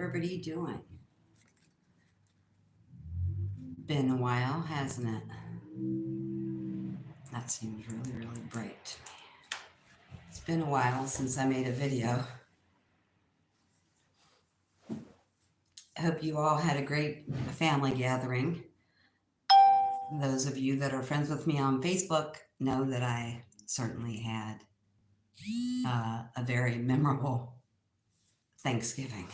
everybody doing? Been a while, hasn't it? That seems really, really bright to me. It's been a while since I made a video. I hope you all had a great family gathering. Those of you that are friends with me on Facebook know that I certainly had a very memorable Thanksgiving.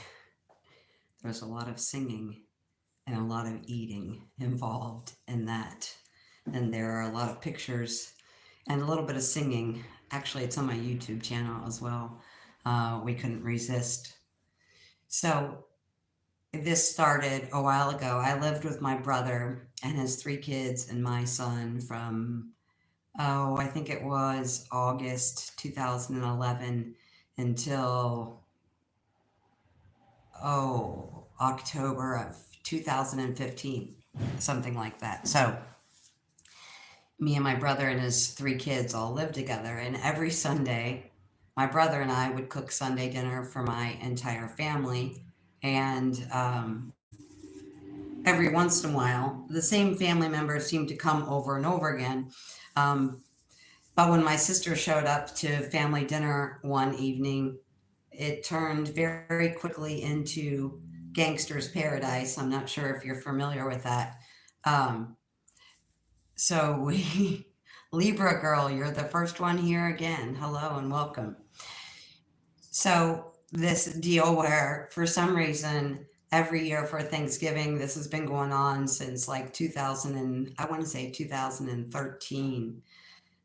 There was a lot of singing and a lot of eating involved in that. And there are a lot of pictures and a little bit of singing. Actually, it's on my YouTube channel as well. We couldn't resist. So this started a while ago. I lived with my brother and his three kids and my son from, I think it was August 2011 until, October of 2015, something like that. So me and my brother and his three kids all lived together, and every Sunday, my brother and I would cook Sunday dinner for my entire family. And every once in a while, the same family members seemed to come over and over again. Um, but when my sister showed up to family dinner one evening, it turned very quickly into Gangster's Paradise. I'm not sure if you're familiar with that. Um, so we, Libra girl, you're the first one here again. Hello and welcome. So this deal where for some reason every year for Thanksgiving, this has been going on since like 2000 and I want to say 2013.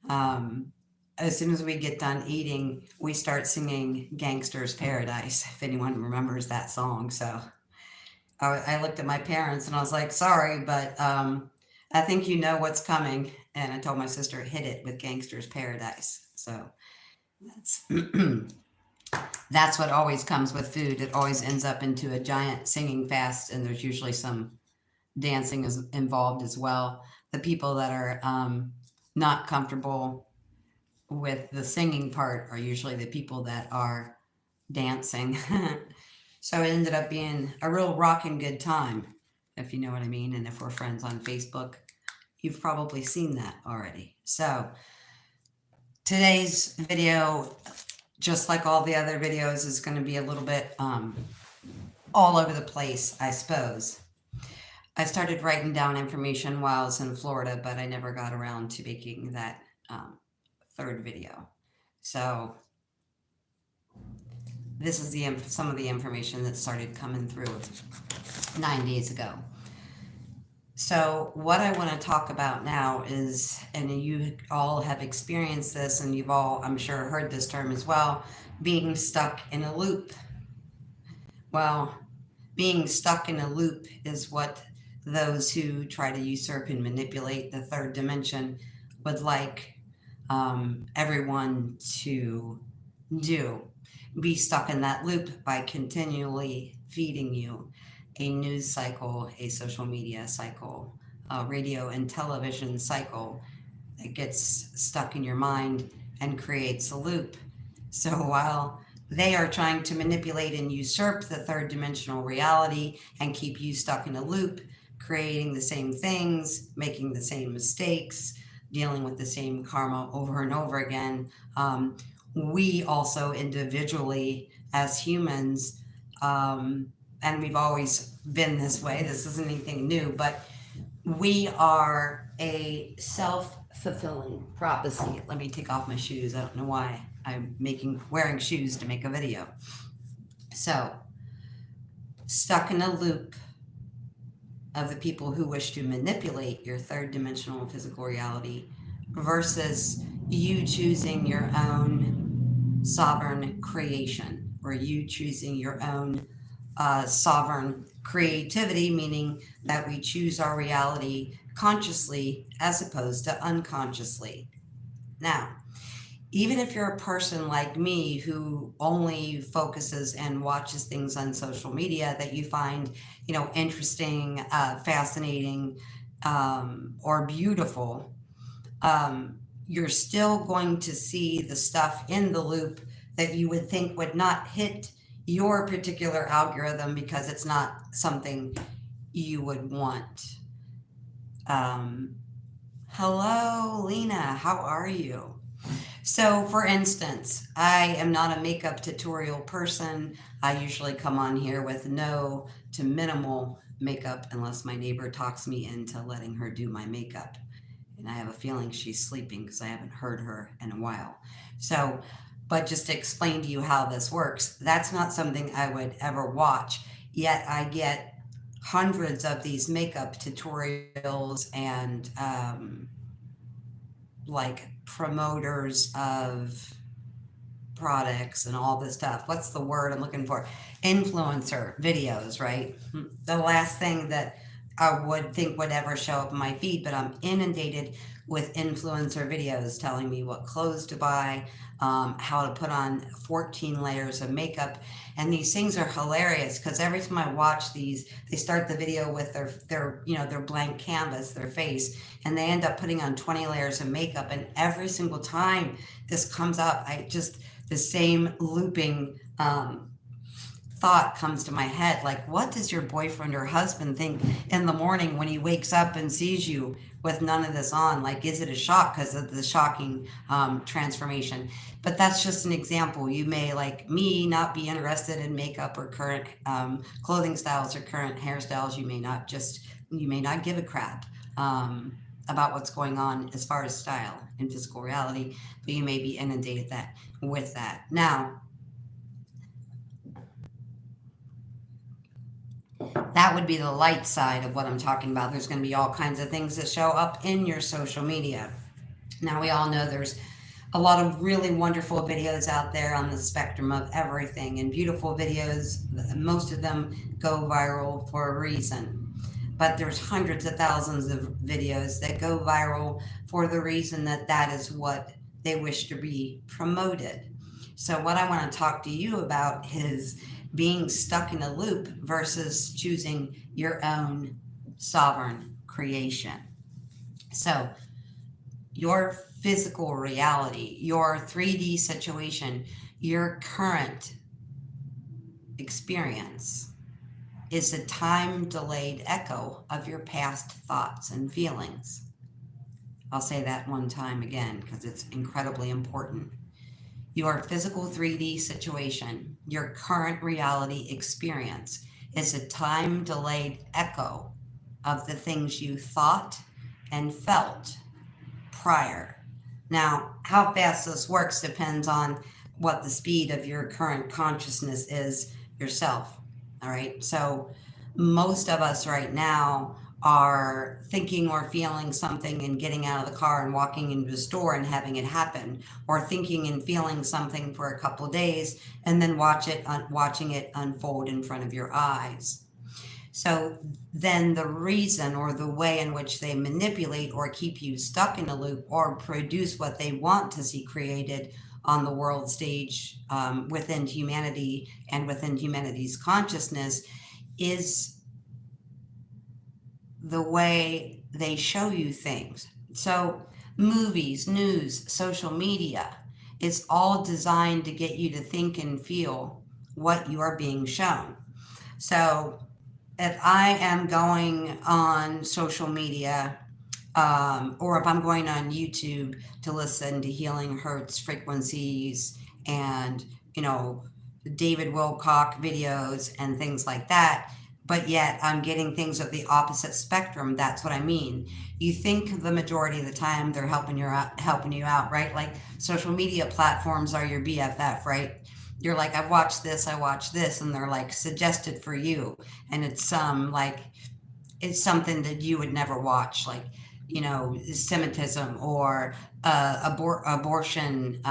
Um, as soon as we get done eating, we start singing Gangster's Paradise, if anyone remembers that song. So I looked at my parents and I was like, sorry, but I think you know what's coming. And I told my sister, hit it with Gangster's Paradise. So that's that's what always comes with food. It always ends up into a giant singing fest, and there's usually some dancing is involved as well. The people that are not comfortable with the singing part are usually the people that are dancing. So it ended up being a real rockin' good time, if you know what I mean. And if we're friends on Facebook, you've probably seen that already. So today's video, just like all the other videos, is going to be a little bit all over the place, I suppose. I started writing down information while I was in Florida, but I never got around to making that third video. So this is some of the information that started coming through 9 days ago. So what I want to talk about now is, and you all have experienced this, and you've all, I'm sure, heard this term as well, being stuck in a loop. Well, being stuck in a loop is what those who try to usurp and manipulate the third dimension would like everyone to do. Be stuck in that loop by continually feeding you a news cycle, a social media cycle, a radio and television cycle that gets stuck in your mind and creates a loop. So while they are trying to manipulate and usurp the third dimensional reality and keep you stuck in a loop, creating the same things, making the same mistakes, dealing with the same karma over and over again, we also individually as humans, and we've always been this way, this isn't anything new, but we are a self-fulfilling prophecy. Let me take off my shoes. I don't know why I'm wearing shoes to make a video. So, stuck in a loop of the people who wish to manipulate your third dimensional physical reality versus you choosing your own sovereign creation, or you choosing your own sovereign creativity, meaning that we choose our reality consciously as opposed to unconsciously. Now, even if you're a person like me who only focuses and watches things on social media that you find, interesting, fascinating, or beautiful, you're still going to see the stuff in the loop that you would think would not hit your particular algorithm because it's not something you would want. Um, Hello, Lena. How are you? So, for instance, I am not a makeup tutorial person. I usually come on here with no to minimal makeup unless my neighbor talks me into letting her do my makeup. And I have a feeling she's sleeping because I haven't heard her in a while. So, but just to explain to you how this works, that's not something I would ever watch. Yet I get hundreds of these makeup tutorials and like promoters of products and all this stuff. What's the word I'm looking for? Influencer videos, right? The last thing that I would think would ever show up in my feed, but I'm inundated with influencer videos telling me what clothes to buy, how to put on 14 layers of makeup. And these things are hilarious because every time I watch these, they start the video with their blank canvas, their face, and they end up putting on 20 layers of makeup. And every single time this comes up, the same looping thought comes to my head, like, what does your boyfriend or husband think in the morning when he wakes up and sees you with none of this on? Like, is it a shock because of the shocking transformation? But that's just an example. You may, like me, not be interested in makeup or current clothing styles or current hairstyles. You may not give a crap about what's going on as far as style and physical reality, but you may be inundated with that. Now, that would be the light side of what I'm talking about. There's going to be all kinds of things that show up in your social media. Now, we all know there's a lot of really wonderful videos out there on the spectrum of everything, and beautiful videos, most of them go viral for a reason. But there's hundreds of thousands of videos that go viral for the reason that that is what they wish to be promoted. So, what I want to talk to you about is being stuck in a loop versus choosing your own sovereign creation. So, your physical reality, your 3D situation, your current experience is a time delayed echo of your past thoughts and feelings. I'll say that one time again because it's incredibly important. Your physical 3D situation, your current reality experience, is a time delayed echo of the things you thought and felt prior. Now, how fast this works depends on what the speed of your current consciousness is yourself. All right. So, most of us right now are thinking or feeling something and getting out of the car and walking into the store and having it happen, or thinking and feeling something for a couple of days and then watching it unfold in front of your eyes. So then the reason or the way in which they manipulate or keep you stuck in a loop or produce what they want to see created on the world stage within humanity and within humanity's consciousness is the way they show you things. So movies, news, social media, it's all designed to get you to think and feel what you are being shown. So if I am going on social media, or if I'm going on YouTube to listen to healing hertz frequencies and, David Wilcock videos and things like that, but yet I'm getting things of the opposite spectrum. That's what I mean. You think the majority of the time they're helping you out, right? Like social media platforms are your BFF, right? You're like, I watch this, and they're like suggested for you, and it's it's something that you would never watch, like Semitism or abortion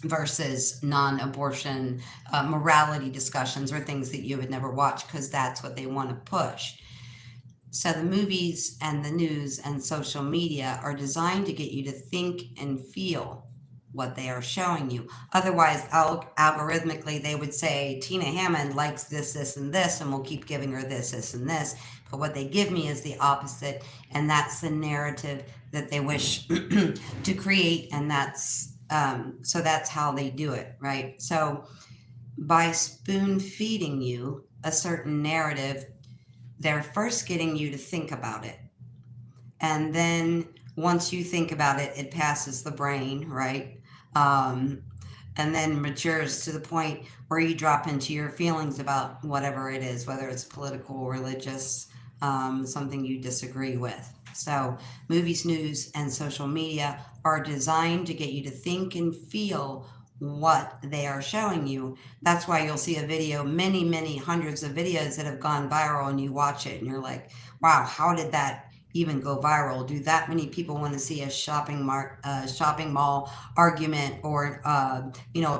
versus non-abortion morality discussions or things that you would never watch because that's what they want to push. So the movies and the news and social media are designed to get you to think and feel what they are showing you. Otherwise, algorithmically, they would say Tina Hammond likes this, this, and this, and we'll keep giving her this, this, and this. But what they give me is the opposite, and that's the narrative that they wish to create, and that's so that's how they do it, right? So by spoon feeding you a certain narrative, they're first getting you to think about it. And then once you think about it, it passes the brain, right? Um, and then matures to the point where you drop into your feelings about whatever it is, whether it's political, religious, something you disagree with. So, movies, news, and social media are designed to get you to think and feel what they are showing you. That's why you'll see a video, many, many hundreds of videos that have gone viral, and you watch it and you're like, wow, how did that even go viral? Do that many people want to see a shopping mall argument, or a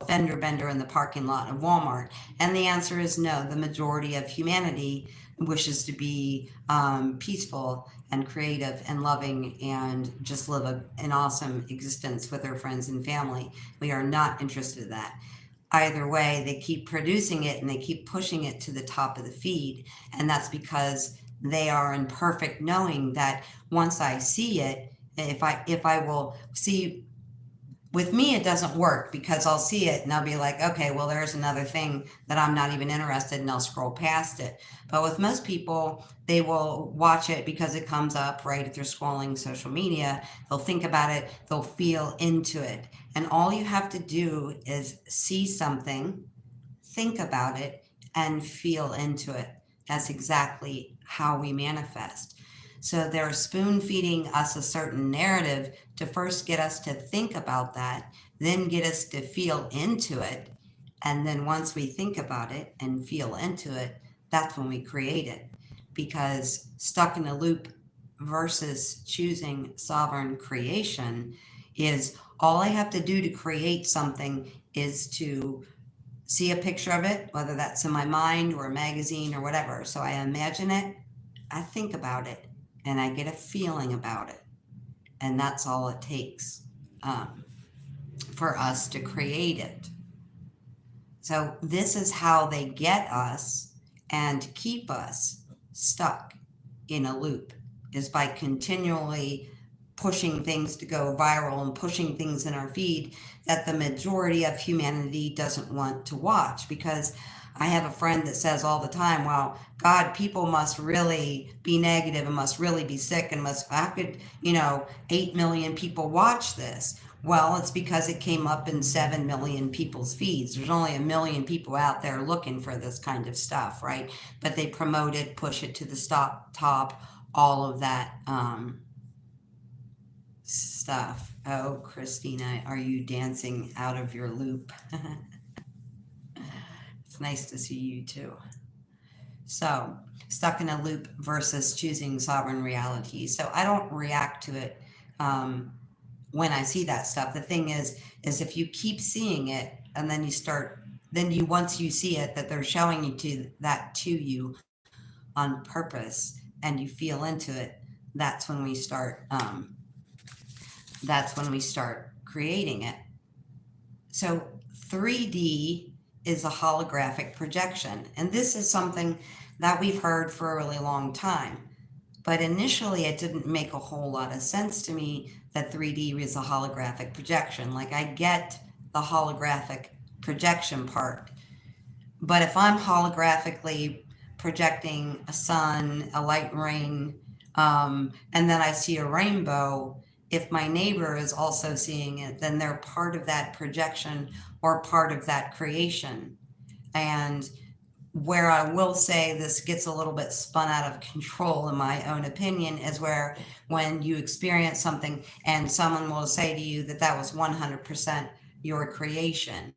fender bender in the parking lot of Walmart? And the answer is no. The majority of humanity wishes to be peaceful and creative and loving and just live an awesome existence with their friends and family. We are not interested in that. Either way, they keep producing it and they keep pushing it to the top of the feed. And that's because they are in perfect knowing that once I see it, if I will see, with me it doesn't work, because I'll see it and I'll be like, okay, well, there's another thing that I'm not even interested in, I'll scroll past it. But with most people, they will watch it because it comes up, right? If they're scrolling social media, they'll think about it, they'll feel into it. And all you have to do is see something, think about it, and feel into it. That's exactly how we manifest. So they're spoon feeding us a certain narrative to first get us to think about that, then get us to feel into it. And then once we think about it and feel into it, that's when we create it. Because stuck in a loop versus choosing sovereign creation is, all I have to do to create something is to see a picture of it, whether that's in my mind or a magazine or whatever. So I imagine it, I think about it, and I get a feeling about it. And that's all it takes for us to create it. So this is how they get us and keep us stuck in a loop, is by continually pushing things to go viral and pushing things in our feed that the majority of humanity doesn't want to watch. Because I have a friend that says all the time, well, God, people must really be negative and must really be sick and how could, 8 million people watch this? Well, it's because it came up in 7 million people's feeds. There's only 1 million people out there looking for this kind of stuff, right? But they promote it, push it to the top, all of that stuff. Oh, Christina, are you dancing out of your loop? It's nice to see you too. So, stuck in a loop versus choosing sovereign reality. So I don't react to it when I see that stuff. The thing is if you keep seeing it and then once you see it, that they're showing you to you on purpose, and you feel into it, that's when we start creating it. So 3D is a holographic projection, and this is something that we've heard for a really long time. But initially, it didn't make a whole lot of sense to me that 3D is a holographic projection. Like, I get the holographic projection part, but if I'm holographically projecting a sun, a light rain, and then I see a rainbow, if my neighbor is also seeing it, then they're part of that projection or part of that creation. And where I will say this gets a little bit spun out of control, in my own opinion, is where when you experience something and someone will say to you that was 100% your creation.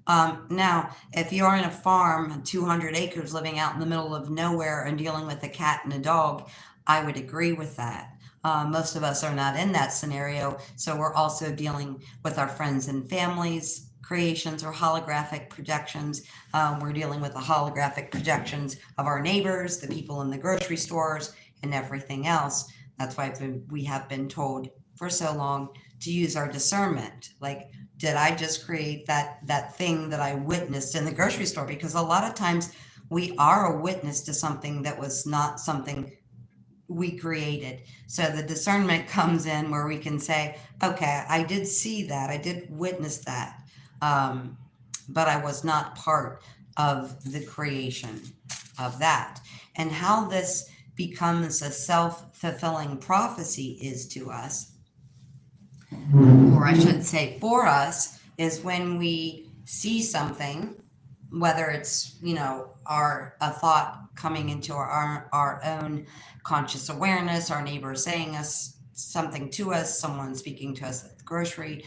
Now, if you're in a farm, 200 acres, living out in the middle of nowhere and dealing with a cat and a dog, I would agree with that. Most of us are not in that scenario, so we're also dealing with our friends and families' creations or holographic projections. We're dealing with the holographic projections of our neighbors, the people in the grocery stores, and everything else. That's why we have been told for so long to use our discernment. Like, did I just create that thing that I witnessed in the grocery store? Because a lot of times we are a witness to something that was not something we created. So the discernment comes in where we can say, okay, I did see that, I did witness that. but I was not part of the creation of that. And how this becomes a self-fulfilling prophecy is to us, or I should say for us, is when we see something, whether it's, a thought coming into our own conscious awareness, our neighbor saying us something to us, someone speaking to us at the grocery,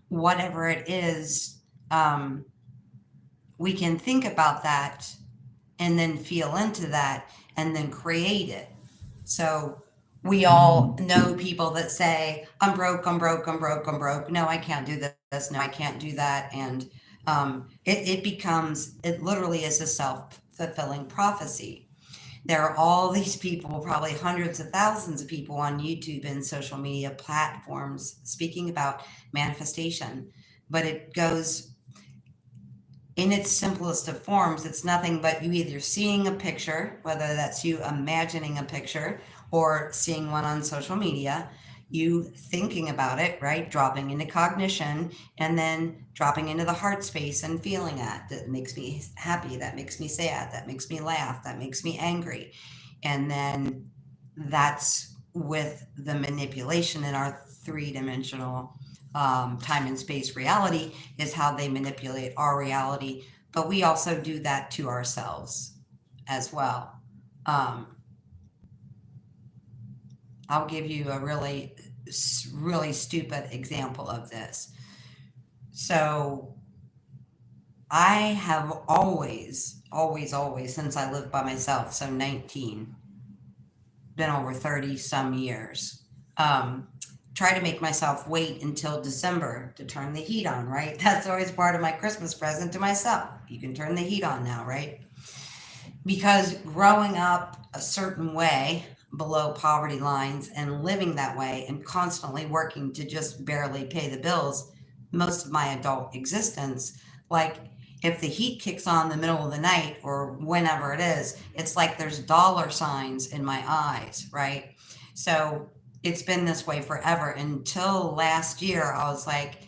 whatever it is, we can think about that and then feel into that and then create it. So we all know people that say, I'm broke, I'm broke, I'm broke, I'm broke. No, I can't do this. No, I can't do that. And it literally is a self-fulfilling prophecy. There are all these people, probably hundreds of thousands of people on YouTube and social media platforms speaking about manifestation, but it goes in its simplest of forms. It's nothing but you either seeing a picture, whether that's you imagining a picture or seeing one on social media, you thinking about it, right? Dropping into cognition and then dropping into the heart space and feeling that makes me happy, that makes me sad, that makes me laugh, that makes me angry. And then that's with the manipulation in our three-dimensional time and space reality is how they manipulate our reality. But we also do that to ourselves as well. I'll give you a really, really stupid example of this. So I have always, since I lived by myself, so 19, been over 30 some years, try to make myself wait until December to turn the heat on, right? That's always part of my Christmas present to myself. You can turn the heat on now, right? Because growing up a certain way below poverty lines and living that way and constantly working to just barely pay the bills most of my adult existence, like if the heat kicks on in the middle of the night or whenever it is, it's like there's dollar signs in my eyes, right? So it's been this way forever until last year. I was like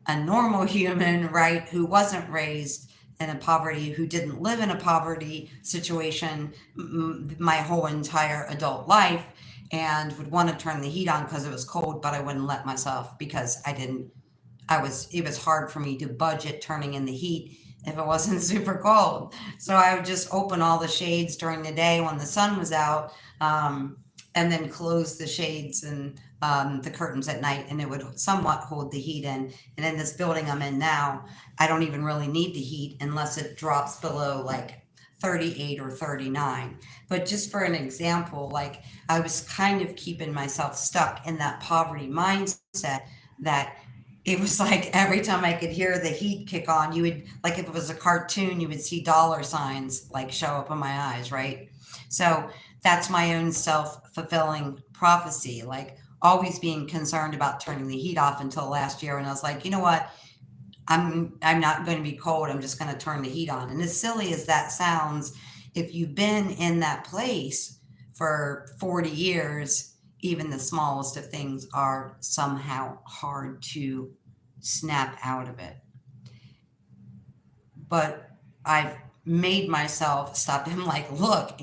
a normal human, right, who wasn't raised in a poverty, who didn't live in a poverty situation my whole entire adult life, and would want to turn the heat on because it was cold, but I wouldn't let myself because it was hard for me to budget turning in the heat if it wasn't super cold. So I would just open all the shades during the day when the sun was out, and then close the shades and the curtains at night, and it would somewhat hold the heat in. And in this building I'm in now, I don't even really need the heat unless it drops below like 38 or 39. But just for an example, like I was kind of keeping myself stuck in that poverty mindset that it was like every time I could hear the heat kick on, you would, like if it was a cartoon, you would see dollar signs like show up in my eyes, right? So that's my own self-fulfilling prophecy, like always being concerned about turning the heat off until last year. And I was like, you know what? I'm not going to be cold. I'm just going to turn the heat on. And as silly as that sounds, if you've been in that place for 40 years, even the smallest of things are somehow hard to snap out of it. But I've made myself stop him, like, look,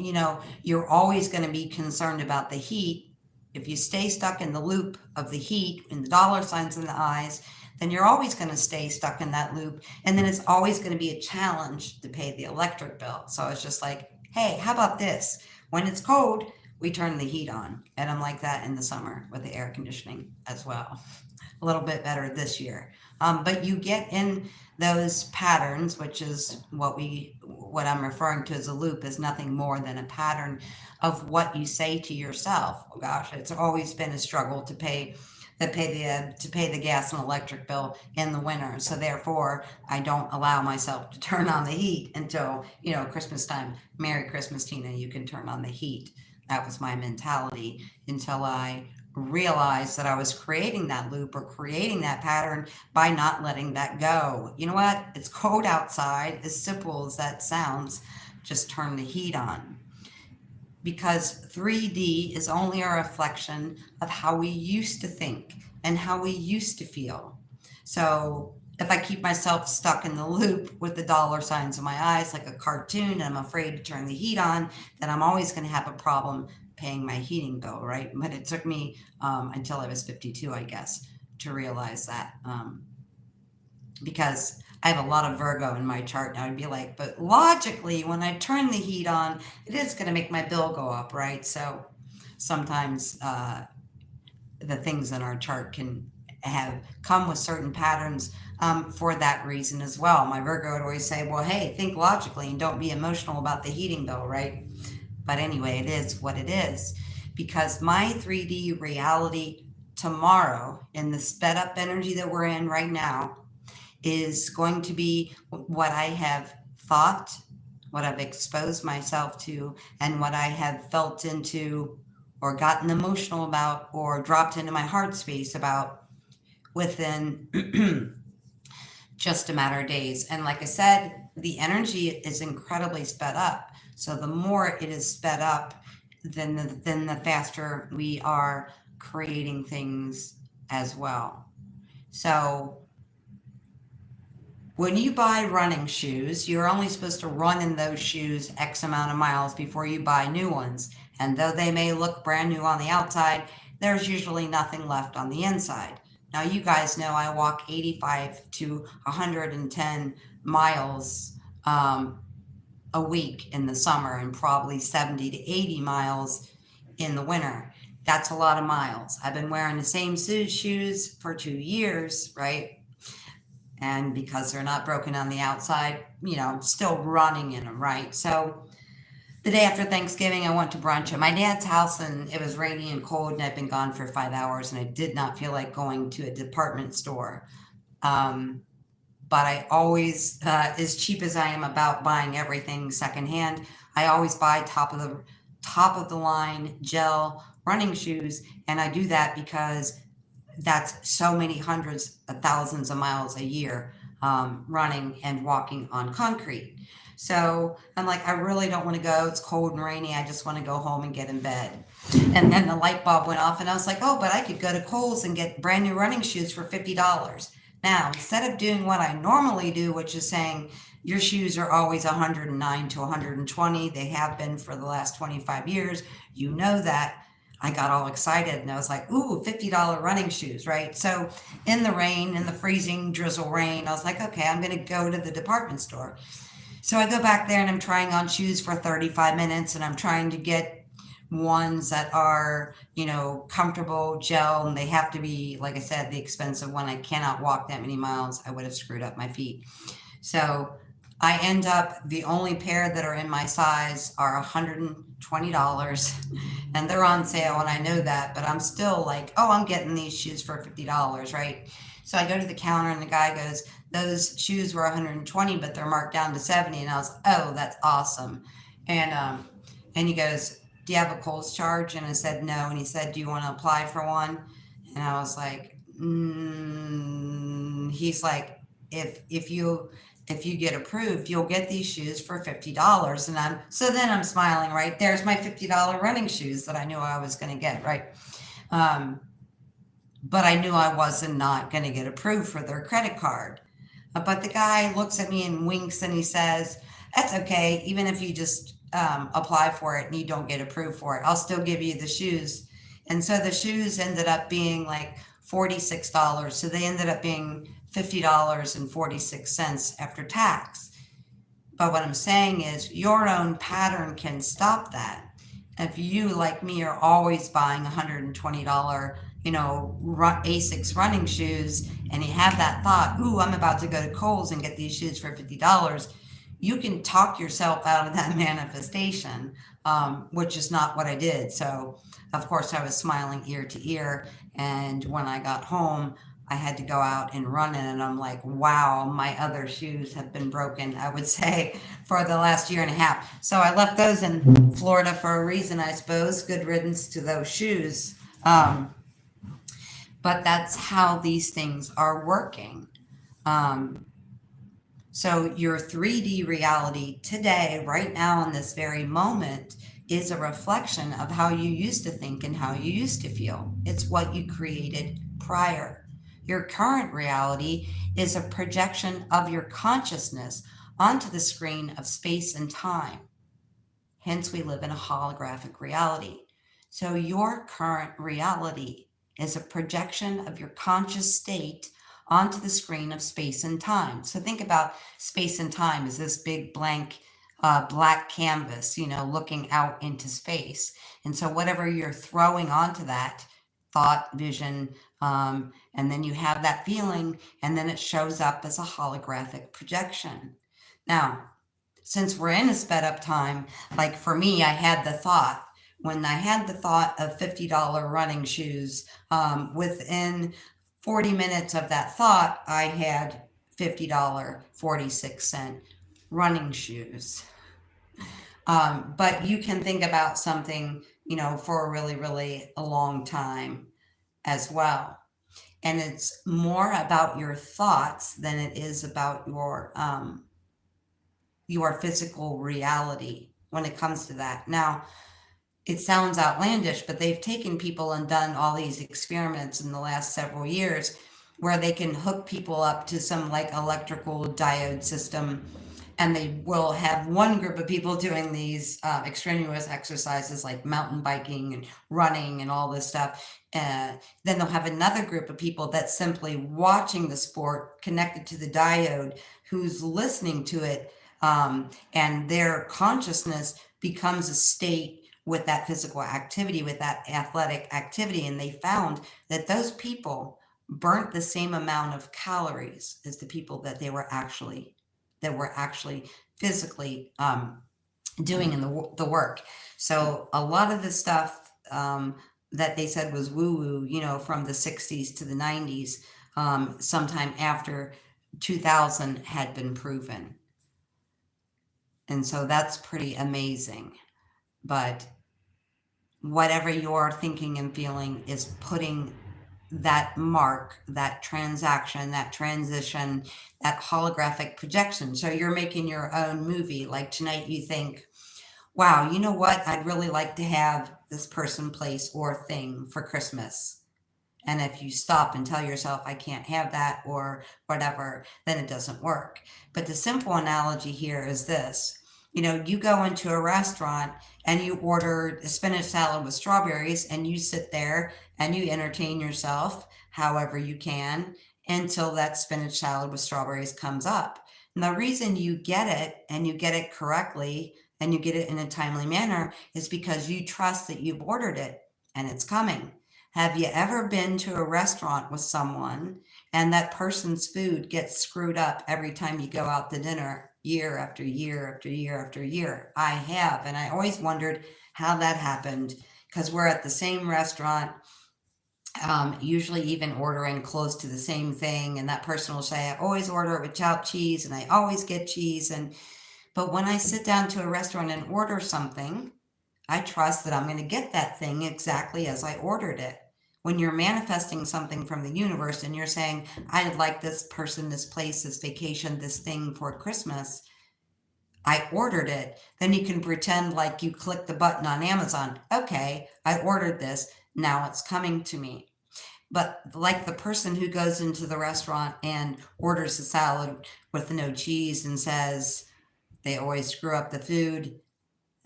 you're always going to be concerned about the heat. If you stay stuck in the loop of the heat and the dollar signs in the eyes, then you're always going to stay stuck in that loop. And then it's always going to be a challenge to pay the electric bill. So it's just like, hey, how about this? When it's cold, we turn the heat on. And I'm like that in the summer with the air conditioning as well. A little bit better this year. But you get in those patterns, which is what I'm referring to as a loop, is nothing more than a pattern of what you say to yourself. Oh gosh, it's always been a struggle to pay the gas and electric bill in the winter. So therefore, I don't allow myself to turn on the heat until, Christmas time. Merry Christmas, Tina. You can turn on the heat. That was my mentality until I realized that I was creating that loop or creating that pattern by not letting that go. You know what? It's cold outside. As simple as that sounds, just turn the heat on. Because 3D is only a reflection of how we used to think and how we used to feel. So if I keep myself stuck in the loop with the dollar signs in my eyes like a cartoon and I'm afraid to turn the heat on, then I'm always going to have a problem paying my heating bill, right? But it took me until I was 52, I guess, to realize that because I have a lot of Virgo in my chart. And I would be like, but logically, when I turn the heat on, it is going to make my bill go up, right? So sometimes the things in our chart can have come with certain patterns for that reason as well. My Virgo would always say, well, hey, think logically and don't be emotional about the heating bill, right? But anyway, it is what it is because my 3D reality tomorrow in the sped up energy that we're in right now is going to be what I have thought, what I've exposed myself to, and what I have felt into or gotten emotional about or dropped into my heart space about within just a matter of days. And like I said, the energy is incredibly sped up. So the more it is sped up, then the faster we are creating things as well. So when you buy running shoes, you're only supposed to run in those shoes X amount of miles before you buy new ones. And though they may look brand new on the outside, there's usually nothing left on the inside. Now, you guys know I walk 85 to 110 miles a week in the summer and probably 70 to 80 miles in the winter. That's a lot of miles. I've been wearing the same shoes for 2 years, right? And because they're not broken on the outside, I'm still running in them, right? So the day after Thanksgiving, I went to brunch at my dad's house and it was rainy and cold and I'd been gone for 5 hours and I did not feel like going to a department store. But I always, as cheap as I am about buying everything secondhand, I always buy top of the line gel running shoes. And I do that because that's so many hundreds of thousands of miles a year running and walking on concrete. So I'm like, I really don't want to go. It's cold and rainy. I just want to go home and get in bed. And then the light bulb went off and I was like, oh, but I could go to Kohl's and get brand new running shoes for $50. Now, instead of doing what I normally do, which is saying your shoes are always 109 to 120, they have been for the last 25 years, you know that. I got all excited and I was like, ooh, $50 running shoes, right? So in the rain, in the freezing drizzle rain, I was like, okay, I'm going to go to the department store. So I go back there and I'm trying on shoes for 35 minutes and I'm trying to get ones that are, comfortable gel, and they have to be, like I said, the expensive one. I cannot walk that many miles. I would have screwed up my feet. So I end up, the only pair that are in my size are $120 and they're on sale and I know that, but I'm still like, oh, I'm getting these shoes for $50, right? So I go to the counter and the guy goes, those shoes were 120, but they're marked down to 70. And I was, oh, that's awesome. And he goes, do you have a Kohl's charge? And I said, no. And he said, do you want to apply for one? And I was like, he's like, if you get approved, you'll get these shoes for $50. And then I'm smiling, right? There's my $50 running shoes that I knew I was going to get, right? But I knew I wasn't not going to get approved for their credit card. But the guy looks at me and winks and he says, that's okay. Even if you just apply for it and you don't get approved for it, I'll still give you the shoes. And so the shoes ended up being like $46. So they ended up being $50.46 after tax. But what I'm saying is your own pattern can stop that. If you, like me, are always buying $120, Asics running shoes, and you have that thought, ooh, I'm about to go to Kohl's and get these shoes for $50, you can talk yourself out of that manifestation, which is not what I did. So, of course, I was smiling ear to ear. And when I got home, I had to go out and run it. And I'm like, wow, my other shoes have been broken, I would say, for the last year and a half. So I left those in Florida for a reason, I suppose. Good riddance to those shoes. But that's how these things are working. So your 3D reality today, right now in this very moment, is a reflection of how you used to think and how you used to feel. It's what you created prior. Your current reality is a projection of your consciousness onto the screen of space and time. Hence, we live in a holographic reality. So, your current reality is a projection of your conscious state onto the screen of space and time. So, think about space and time as this big blank black canvas, looking out into space. And so, whatever you're throwing onto that thought, vision, and then you have that feeling, and then it shows up as a holographic projection. Now, since we're in a sped up time, like for me, I had the thought. When I had the thought of $50 running shoes, within 40 minutes of that thought, I had $50.46 running shoes. But you can think about something, for a really, really a long time as well. And it's more about your thoughts than it is about your physical reality when it comes to that. Now, it sounds outlandish, but they've taken people and done all these experiments in the last several years where they can hook people up to some like electrical diode system, and they will have one group of people doing these extraneous exercises like mountain biking and running and all this stuff. Then they'll have another group of people that's simply watching the sport connected to the diode, who's listening to it, and their consciousness becomes a state with that physical activity, with that athletic activity. And they found that those people burnt the same amount of calories as the people that were actually physically doing in the work. So a lot of the stuff that they said was woo-woo, from the 60s to the 90s, sometime after 2000 had been proven. And so that's pretty amazing. But whatever you're thinking and feeling is putting that mark, that transaction, that transition, that holographic projection. So you're making your own movie. Like tonight you think, wow, you know what? I'd really like to have this person, place, or thing for Christmas. And if you stop and tell yourself, I can't have that or whatever, then it doesn't work. But the simple analogy here is this. You go into a restaurant and you order a spinach salad with strawberries, and you sit there and you entertain yourself however you can until that spinach salad with strawberries comes up. And the reason you get it, and you get it correctly, and you get it in a timely manner, is because you trust that you've ordered it and it's coming. Have you ever been to a restaurant with someone and that person's food gets screwed up every time you go out to dinner, year after year after year after year? I have, and I always wondered how that happened, because we're at the same restaurant, usually even ordering close to the same thing, and that person will say, I always order it with chopped cheese, and I always get cheese. But when I sit down to a restaurant and order something, I trust that I'm going to get that thing exactly as I ordered it. When you're manifesting something from the universe and you're saying, I'd like this person, this place, this vacation, this thing for Christmas, I ordered it, then you can pretend like you clicked the button on Amazon. Okay, I ordered this, now it's coming to me. But like the person who goes into the restaurant and orders a salad with no cheese and says they always screw up the food,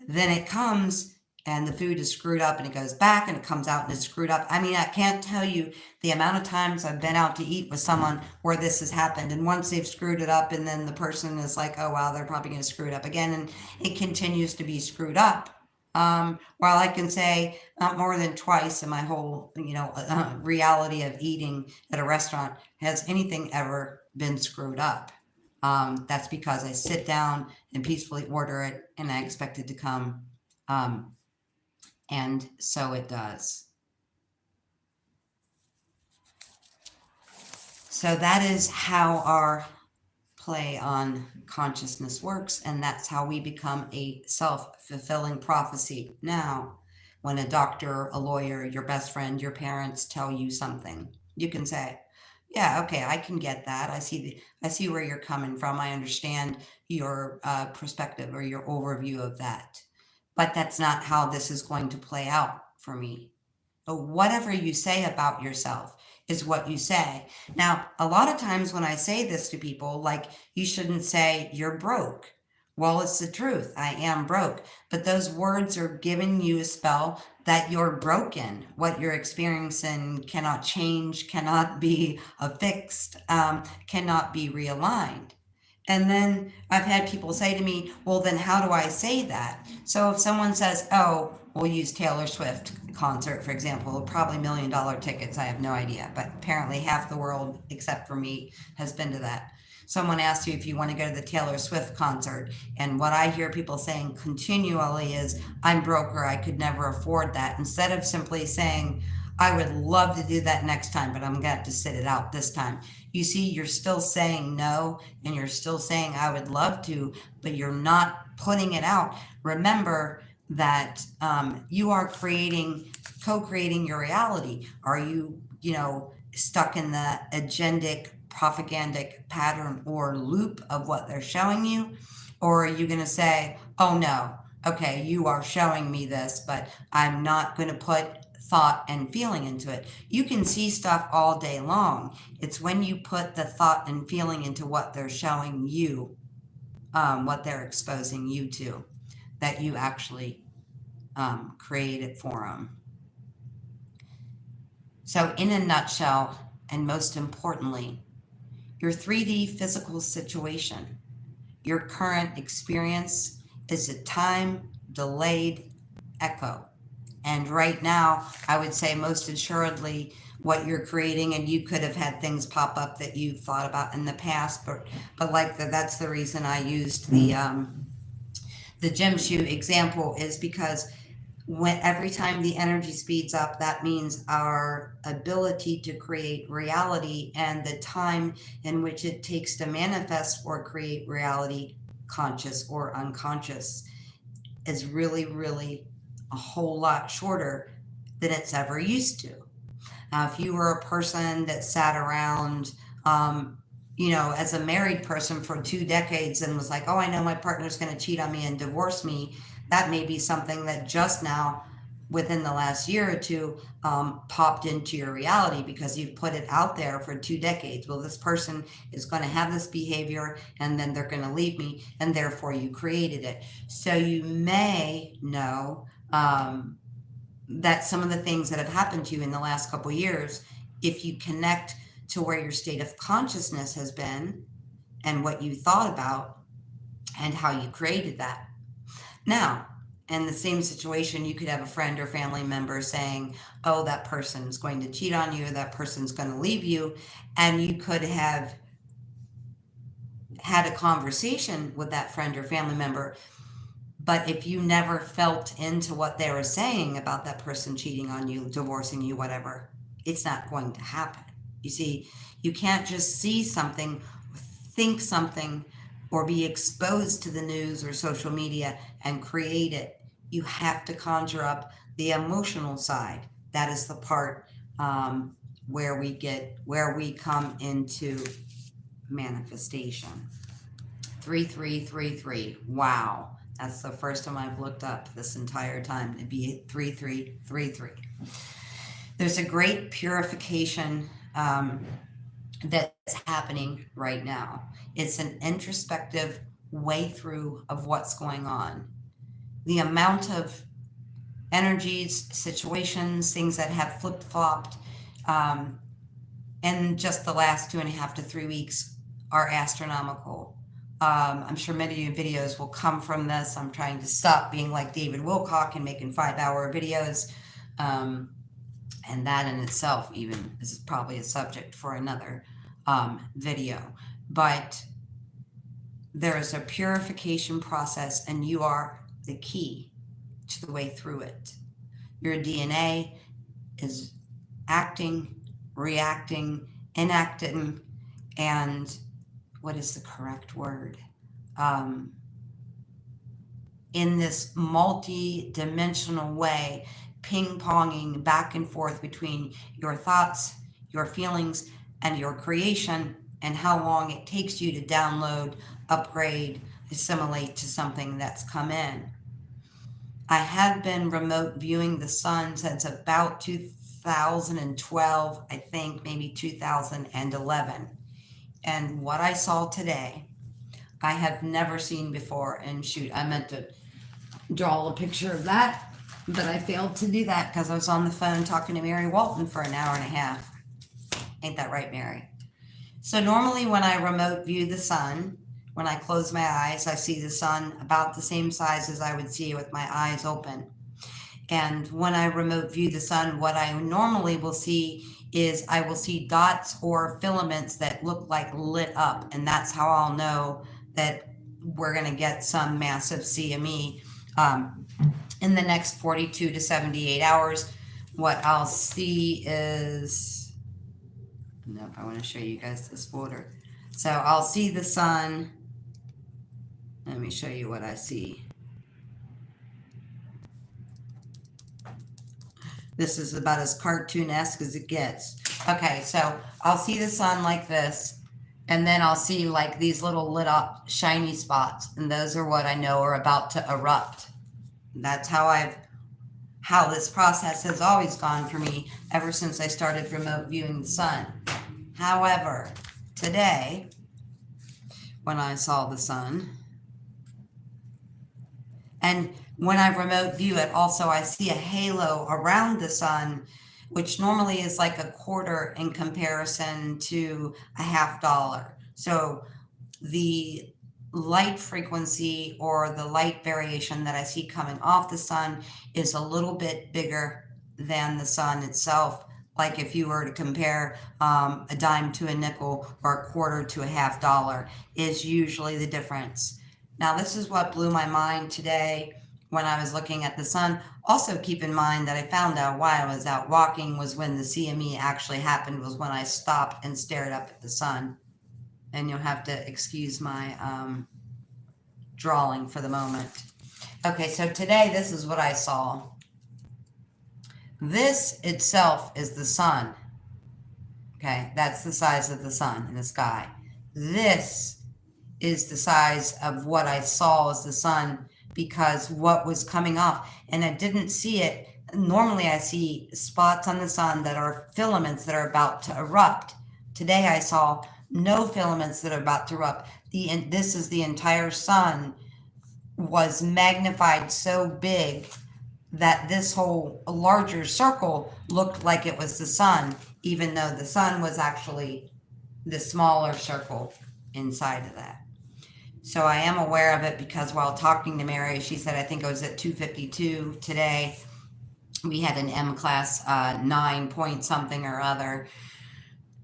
then it comes and the food is screwed up, and it goes back and it comes out and it's screwed up. I mean, I can't tell you the amount of times I've been out to eat with someone where this has happened, and once they've screwed it up, and then the person is like, oh wow, they're probably going to screw it up again, and it continues to be screwed up. While I can say not more than twice in my whole reality of eating at a restaurant has anything ever been screwed up. That's because I sit down and peacefully order it, and I expect it to come. And so it does. So that is how our play on consciousness works, and that's how we become a self-fulfilling prophecy. Now, when a doctor, a lawyer, your best friend, your parents tell you something, you can say, yeah, okay, I can get that. I see where you're coming from. I understand your perspective or your overview of that. But that's not how this is going to play out for me. But whatever you say about yourself is what you say. Now, a lot of times when I say this to people, like, you shouldn't say you're broke. Well, it's the truth. I am broke. But those words are giving you a spell that you're broken. What you're experiencing cannot change, cannot be fixed, cannot be realigned. And then I've had people say to me, well, then how do I say that? So if someone says, oh, we'll use Taylor Swift concert, for example, probably $1 million tickets. I have no idea, but apparently half the world, except for me, has been to that. Someone asks you if you want to go to the Taylor Swift concert. And what I hear people saying continually is, I'm broke or I could never afford that. Instead of simply saying, I would love to do that next time, but I'm going to have to sit it out this time. You see, you're still saying no, and you're still saying, I would love to, but you're not putting it out. Remember that you are co-creating your reality. Are you, stuck in the agendic, propagandic pattern or loop of what they're showing you? Or are you going to say, oh no, okay, you are showing me this, but I'm not going to put thought and feeling into it. You can see stuff all day long. It's when you put the thought and feeling into what they're showing you, what they're exposing you to, that you actually create it for them. So in a nutshell, and most importantly, your 3D physical situation, your current experience, is a time delayed echo. And right now, I would say most assuredly what you're creating, and you could have had things pop up that you've thought about in the past, but that's the reason I used the gym shoe example, is because every time the energy speeds up, that means our ability to create reality and the time in which it takes to manifest or create reality, conscious or unconscious, is really, really a whole lot shorter than it's ever used to. If you were a person that sat around, as a married person for 2 decades and was like, oh, I know my partner's going to cheat on me and divorce me, that may be something that just now, within the last year or two, popped into your reality because you've put it out there for 2 decades. Well, this person is going to have this behavior and then they're going to leave me, and therefore you created it. So you may know that some of the things that have happened to you in the last couple of years, if you connect to where your state of consciousness has been and what you thought about and how you created that. Now, in the same situation, you could have a friend or family member saying, oh, that person's going to cheat on you, that person's going to leave you. And you could have had a conversation with that friend or family member. But if you never felt into what they were saying about that person cheating on you, divorcing you, whatever, it's not going to happen. You see, you can't just see something, think something, or be exposed to the news or social media and create it. You have to conjure up the emotional side. That is the part where we come into manifestation. 3333. Wow. That's the first time I've looked up this entire time. It'd be 3333. There's a great purification that's happening right now. It's an introspective way through of what's going on. The amount of energies, situations, things that have flip-flopped in just the last 2.5 to 3 weeks are astronomical. I'm sure many of your videos will come from this. I'm trying to stop being like David Wilcock and making 5-hour videos. And that in itself even is probably a subject for another video. But there is a purification process, and you are the key to the way through it. Your DNA is acting, reacting, enacting, and what is the correct word? In this multi-dimensional way, ping-ponging back and forth between your thoughts, your feelings, and your creation, and how long it takes you to download, upgrade, assimilate to something that's come in. I have been remote viewing the sun since about 2012, I think maybe 2011. And what I saw today, I have never seen before. And shoot, I meant to draw a picture of that, but I failed to do that because I was on the phone talking to Mary Walton for an hour and a half. Ain't that right, Mary? So normally when I remote view the sun, when I close my eyes, I see the sun about the same size as I would see with my eyes open. And when I remote view the sun, what I normally will see is I will see dots or filaments that look like lit up. And that's how I'll know that we're going to get some massive CME in the next 42 to 78 hours. What I'll see is, nope, I want to show you guys this folder. So I'll see the sun. Let me show you what I see. This is about as cartoon-esque as it gets. Okay, so I'll see the sun like this, and then I'll see like these little lit up shiny spots, and those are what I know are about to erupt. That's how this process has always gone for me ever since I started remote viewing the sun. However, today, when I saw the sun, and when I remote view it, also I see a halo around the sun, which normally is like a quarter in comparison to a $50. So the light frequency or the light variation that I see coming off the sun is a little bit bigger than the sun itself. Like if you were to compare a dime to a nickel or a quarter to a $50 is usually the difference. Now, this is what blew my mind today when I was looking at the sun. Also, keep in mind that I found out why I was out walking was when the CME actually happened, was when I stopped and stared up at the sun. And you'll have to excuse my drawing for the moment. Okay, so today this is what I saw. This itself is the sun. Okay, that's the size of the sun in the sky. This is the size of what I saw as the sun, because what was coming off, and I didn't see it. Normally I see spots on the sun that are filaments that are about to erupt. Today I saw no filaments that are about to erupt. This is the entire sun was magnified so big that this whole larger circle looked like it was the sun, even though the sun was actually the smaller circle inside of that. So I am aware of it because while talking to Mary, she said, I think it was at 2:52 today, we had an M class 9 point something or other.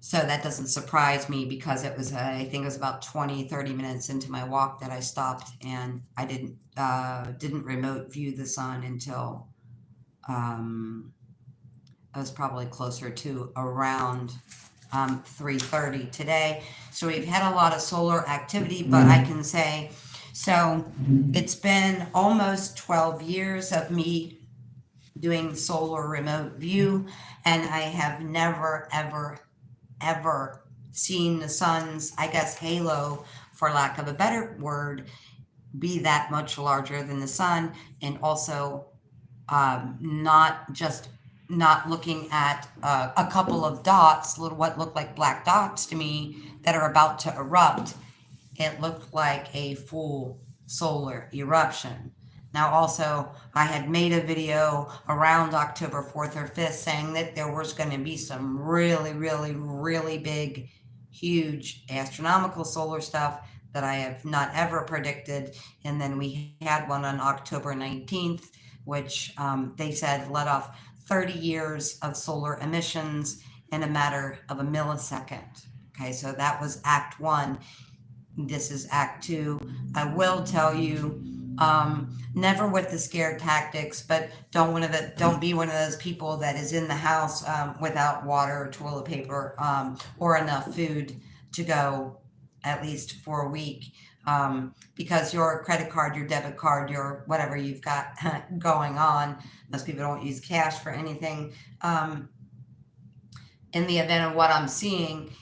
So that doesn't surprise me because it was, I think it was about 20-30 minutes into my walk that I stopped, and I didn't remote view the sun until I was probably closer to around 3:30 today. So we've had a lot of solar activity, but I can say, so it's been almost 12 years of me doing solar remote view, and I have never, ever seen the sun's, I guess, halo, for lack of a better word, be that much larger than the sun, and also not looking at a couple of dots, what look like black dots to me that are about to erupt. It looked like a full solar eruption. Now, also, I had made a video around October 4th or 5th saying that there was going to be some really big, huge astronomical solar stuff that I have not ever predicted. And then we had one on October 19th, which they said let off 30 years of solar emissions in a matter of a millisecond. Okay, so that was Act 1. This is Act 2. I will tell you, never with the scare tactics, but don't be one of those people that is in the house without water or toilet paper or enough food to go at least for a week, because your credit card, your debit card, your whatever you've got going on, most people don't use cash for anything. In the event of what I'm seeing,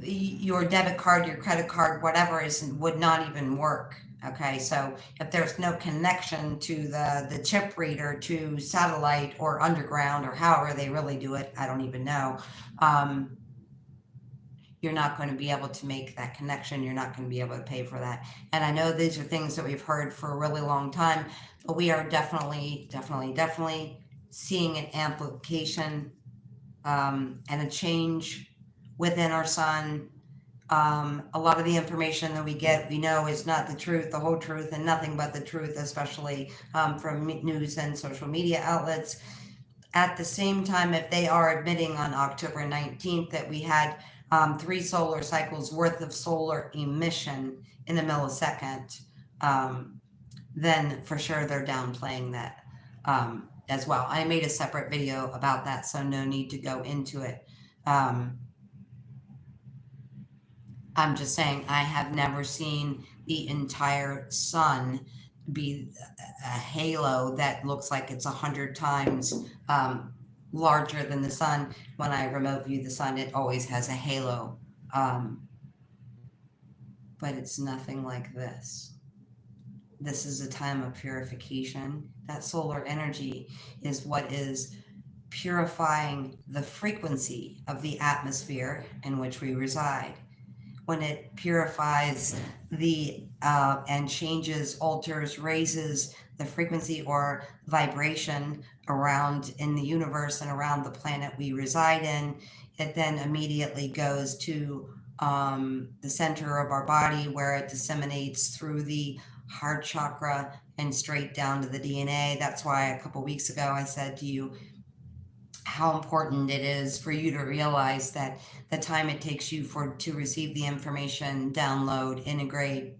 your debit card, your credit card, whatever would not even work. Okay, so if there's no connection to the chip reader to satellite or underground or however they really do it, I don't even know. You're not going to be able to make that connection. You're not going to be able to pay for that. And I know these are things that we've heard for a really long time, but we are definitely seeing an amplification and a change within our son. A lot of the information that we get, we know is not the truth, the whole truth, and nothing but the truth, especially from news and social media outlets. At the same time, if they are admitting on October 19th that we had 3 solar cycles worth of solar emission in a millisecond, then for sure they're downplaying that as well. I made a separate video about that, so no need to go into it. I'm just saying I have never seen the entire sun be a halo that looks like it's 100 times larger than the sun. When I remote view the sun, it always has a halo, but it's nothing like this. This is a time of purification. That solar energy is what is purifying the frequency of the atmosphere in which we reside. When it purifies the and changes, alters, raises the frequency or vibration around in the universe and around the planet we reside in, it then immediately goes to the center of our body, where it disseminates through the heart chakra and straight down to the DNA. That's why a couple weeks ago I said to you how important it is for you to realize that the time it takes you to receive the information, download, integrate,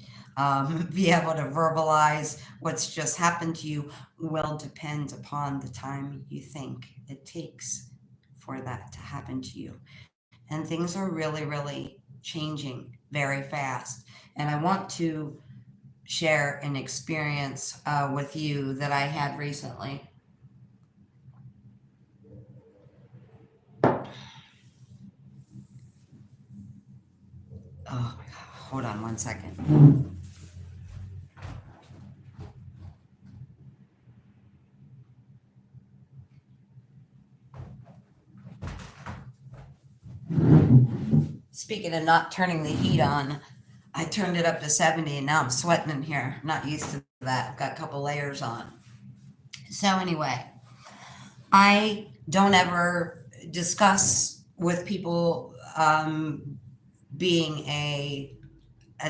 be able to verbalize what's just happened to you will depend upon the time you think it takes for that to happen to you. And things are really changing very fast. And I want to share an experience with you that I had recently. Oh my God, hold on one second. Speaking of not turning the heat on, I turned it up to 70 and now I'm sweating in here. Not used to that. I've got a couple layers on. So anyway, I don't ever discuss with people being a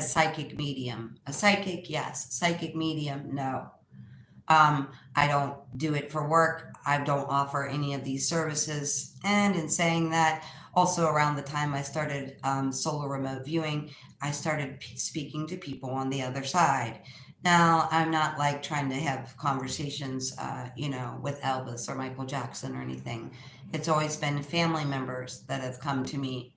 psychic medium. A psychic, yes. Psychic medium, no. I don't do it for work. I don't offer any of these services. And in saying that, also around the time I started solar remote viewing, I started speaking to people on the other side. Now, I'm not like trying to have conversations, with Elvis or Michael Jackson or anything. It's always been family members that have come to me.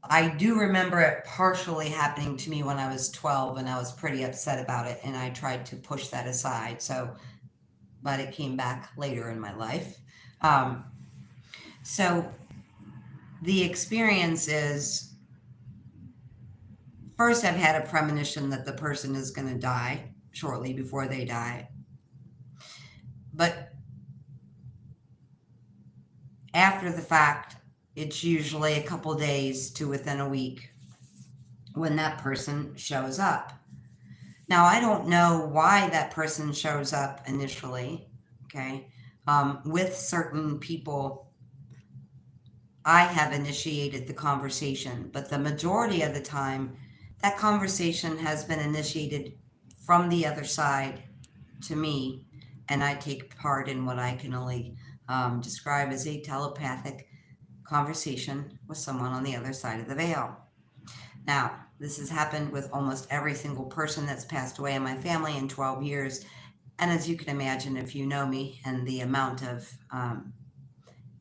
I do remember it partially happening to me when I was 12, and I was pretty upset about it, and I tried to push that aside. But it came back later in my life. So the experience is, first I've had a premonition that the person is going to die shortly before they die. But after the fact, it's usually a couple days to within a week when that person shows up. Now, I don't know why that person shows up initially, okay? With certain people, I have initiated the conversation, but the majority of the time, that conversation has been initiated from the other side to me, and I take part in what I can only describe as a telepathic conversation with someone on the other side of the veil. Now, this has happened with almost every single person that's passed away in my family in 12 years. And as you can imagine, if you know me and the amount of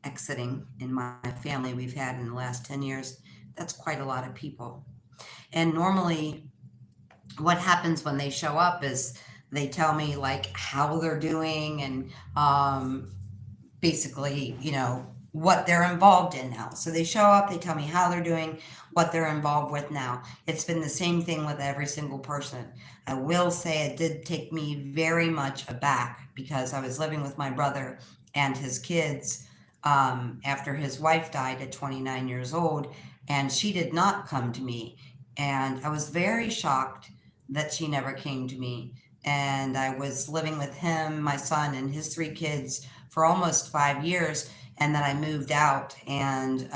exiting in my family we've had in the last 10 years, that's quite a lot of people. And normally what happens when they show up is they tell me like how they're doing and basically, what they're involved in now. So they show up, they tell me how they're doing, what they're involved with now. It's been the same thing with every single person. I will say it did take me very much aback because I was living with my brother and his kids after his wife died at 29 years old, and she did not come to me. And I was very shocked that she never came to me. And I was living with him, my son, and his three kids for almost 5 years. And then I moved out, and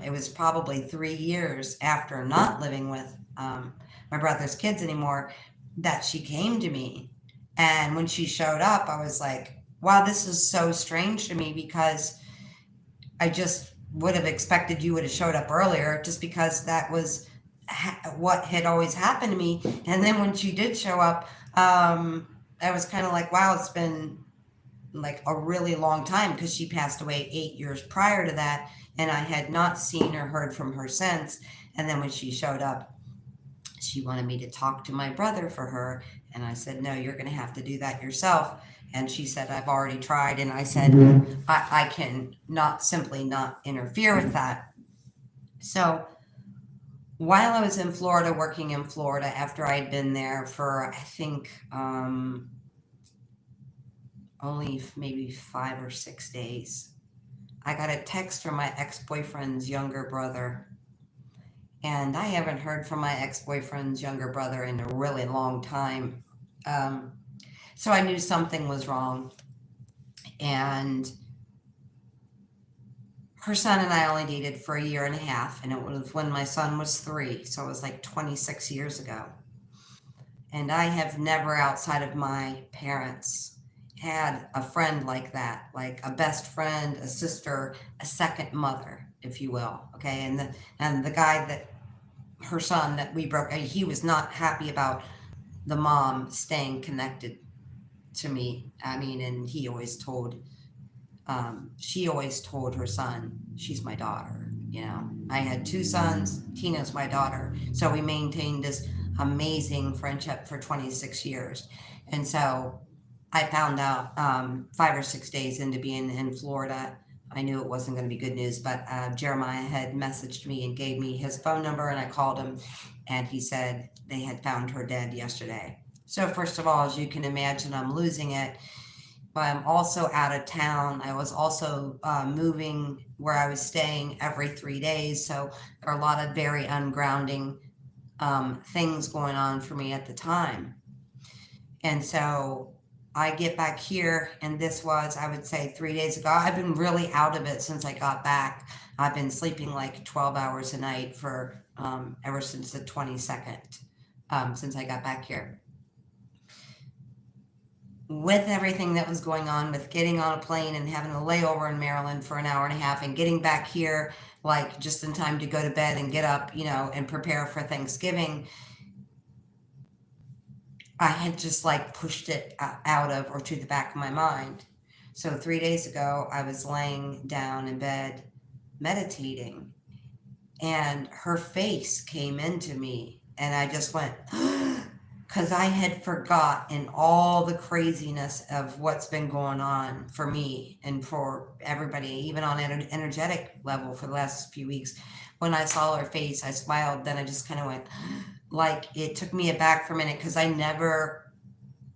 it was probably 3 years after not living with my brother's kids anymore that she came to me. And when she showed up, I was like, wow, this is so strange to me because I just would have expected you would have showed up earlier just because that was what had always happened to me. And then when she did show up, I was kind of like, wow, it's been like a really long time because she passed away 8 years prior to that. And I had not seen or heard from her since. And then when she showed up, she wanted me to talk to my brother for her. And I said, no, you're going to have to do that yourself. And she said, I've already tried. And I said, I can not simply not interfere with that. So while I was in Florida, working in Florida, after I'd been there for, I think, only maybe 5 or 6 days, I got a text from my ex-boyfriend's younger brother. And I haven't heard from my ex-boyfriend's younger brother in a really long time. So I knew something was wrong. And her son and I only dated for a year and a half, and it was when my son was 3, so it was like 26 years ago. And I have never, outside of my parents, had a friend like that, like a best friend, a sister, a second mother, if you will. Okay, and the guy that her son that we broke, he was not happy about the mom staying connected to me. I mean, and he always told, she always told her son, she's my daughter. You know, I had 2 sons, Tina's my daughter. So we maintained this amazing friendship for 26 years. And so I found out 5 or 6 days into being in Florida, I knew it wasn't going to be good news, but Jeremiah had messaged me and gave me his phone number, and I called him, and he said they had found her dead yesterday. So first of all, as you can imagine, I'm losing it, but I'm also out of town. I was also moving where I was staying every 3 days, so there are a lot of very ungrounding things going on for me at the time. And so I get back here, and this was, I would say, 3 days ago. I've been really out of it since I got back. I've been sleeping like 12 hours a night for ever since the 22nd, since I got back here. With everything that was going on, with getting on a plane and having a layover in Maryland for an hour and a half, and getting back here like just in time to go to bed and get up, you know, and prepare for Thanksgiving, I had just like pushed it out of or to the back of my mind. So 3 days ago, I was laying down in bed meditating, and her face came into me, and I just went, because I had forgotten all the craziness of what's been going on for me and for everybody, even on an energetic level for the last few weeks. When I saw her face, I smiled, then I just kind of went, like, it took me aback for a minute because I never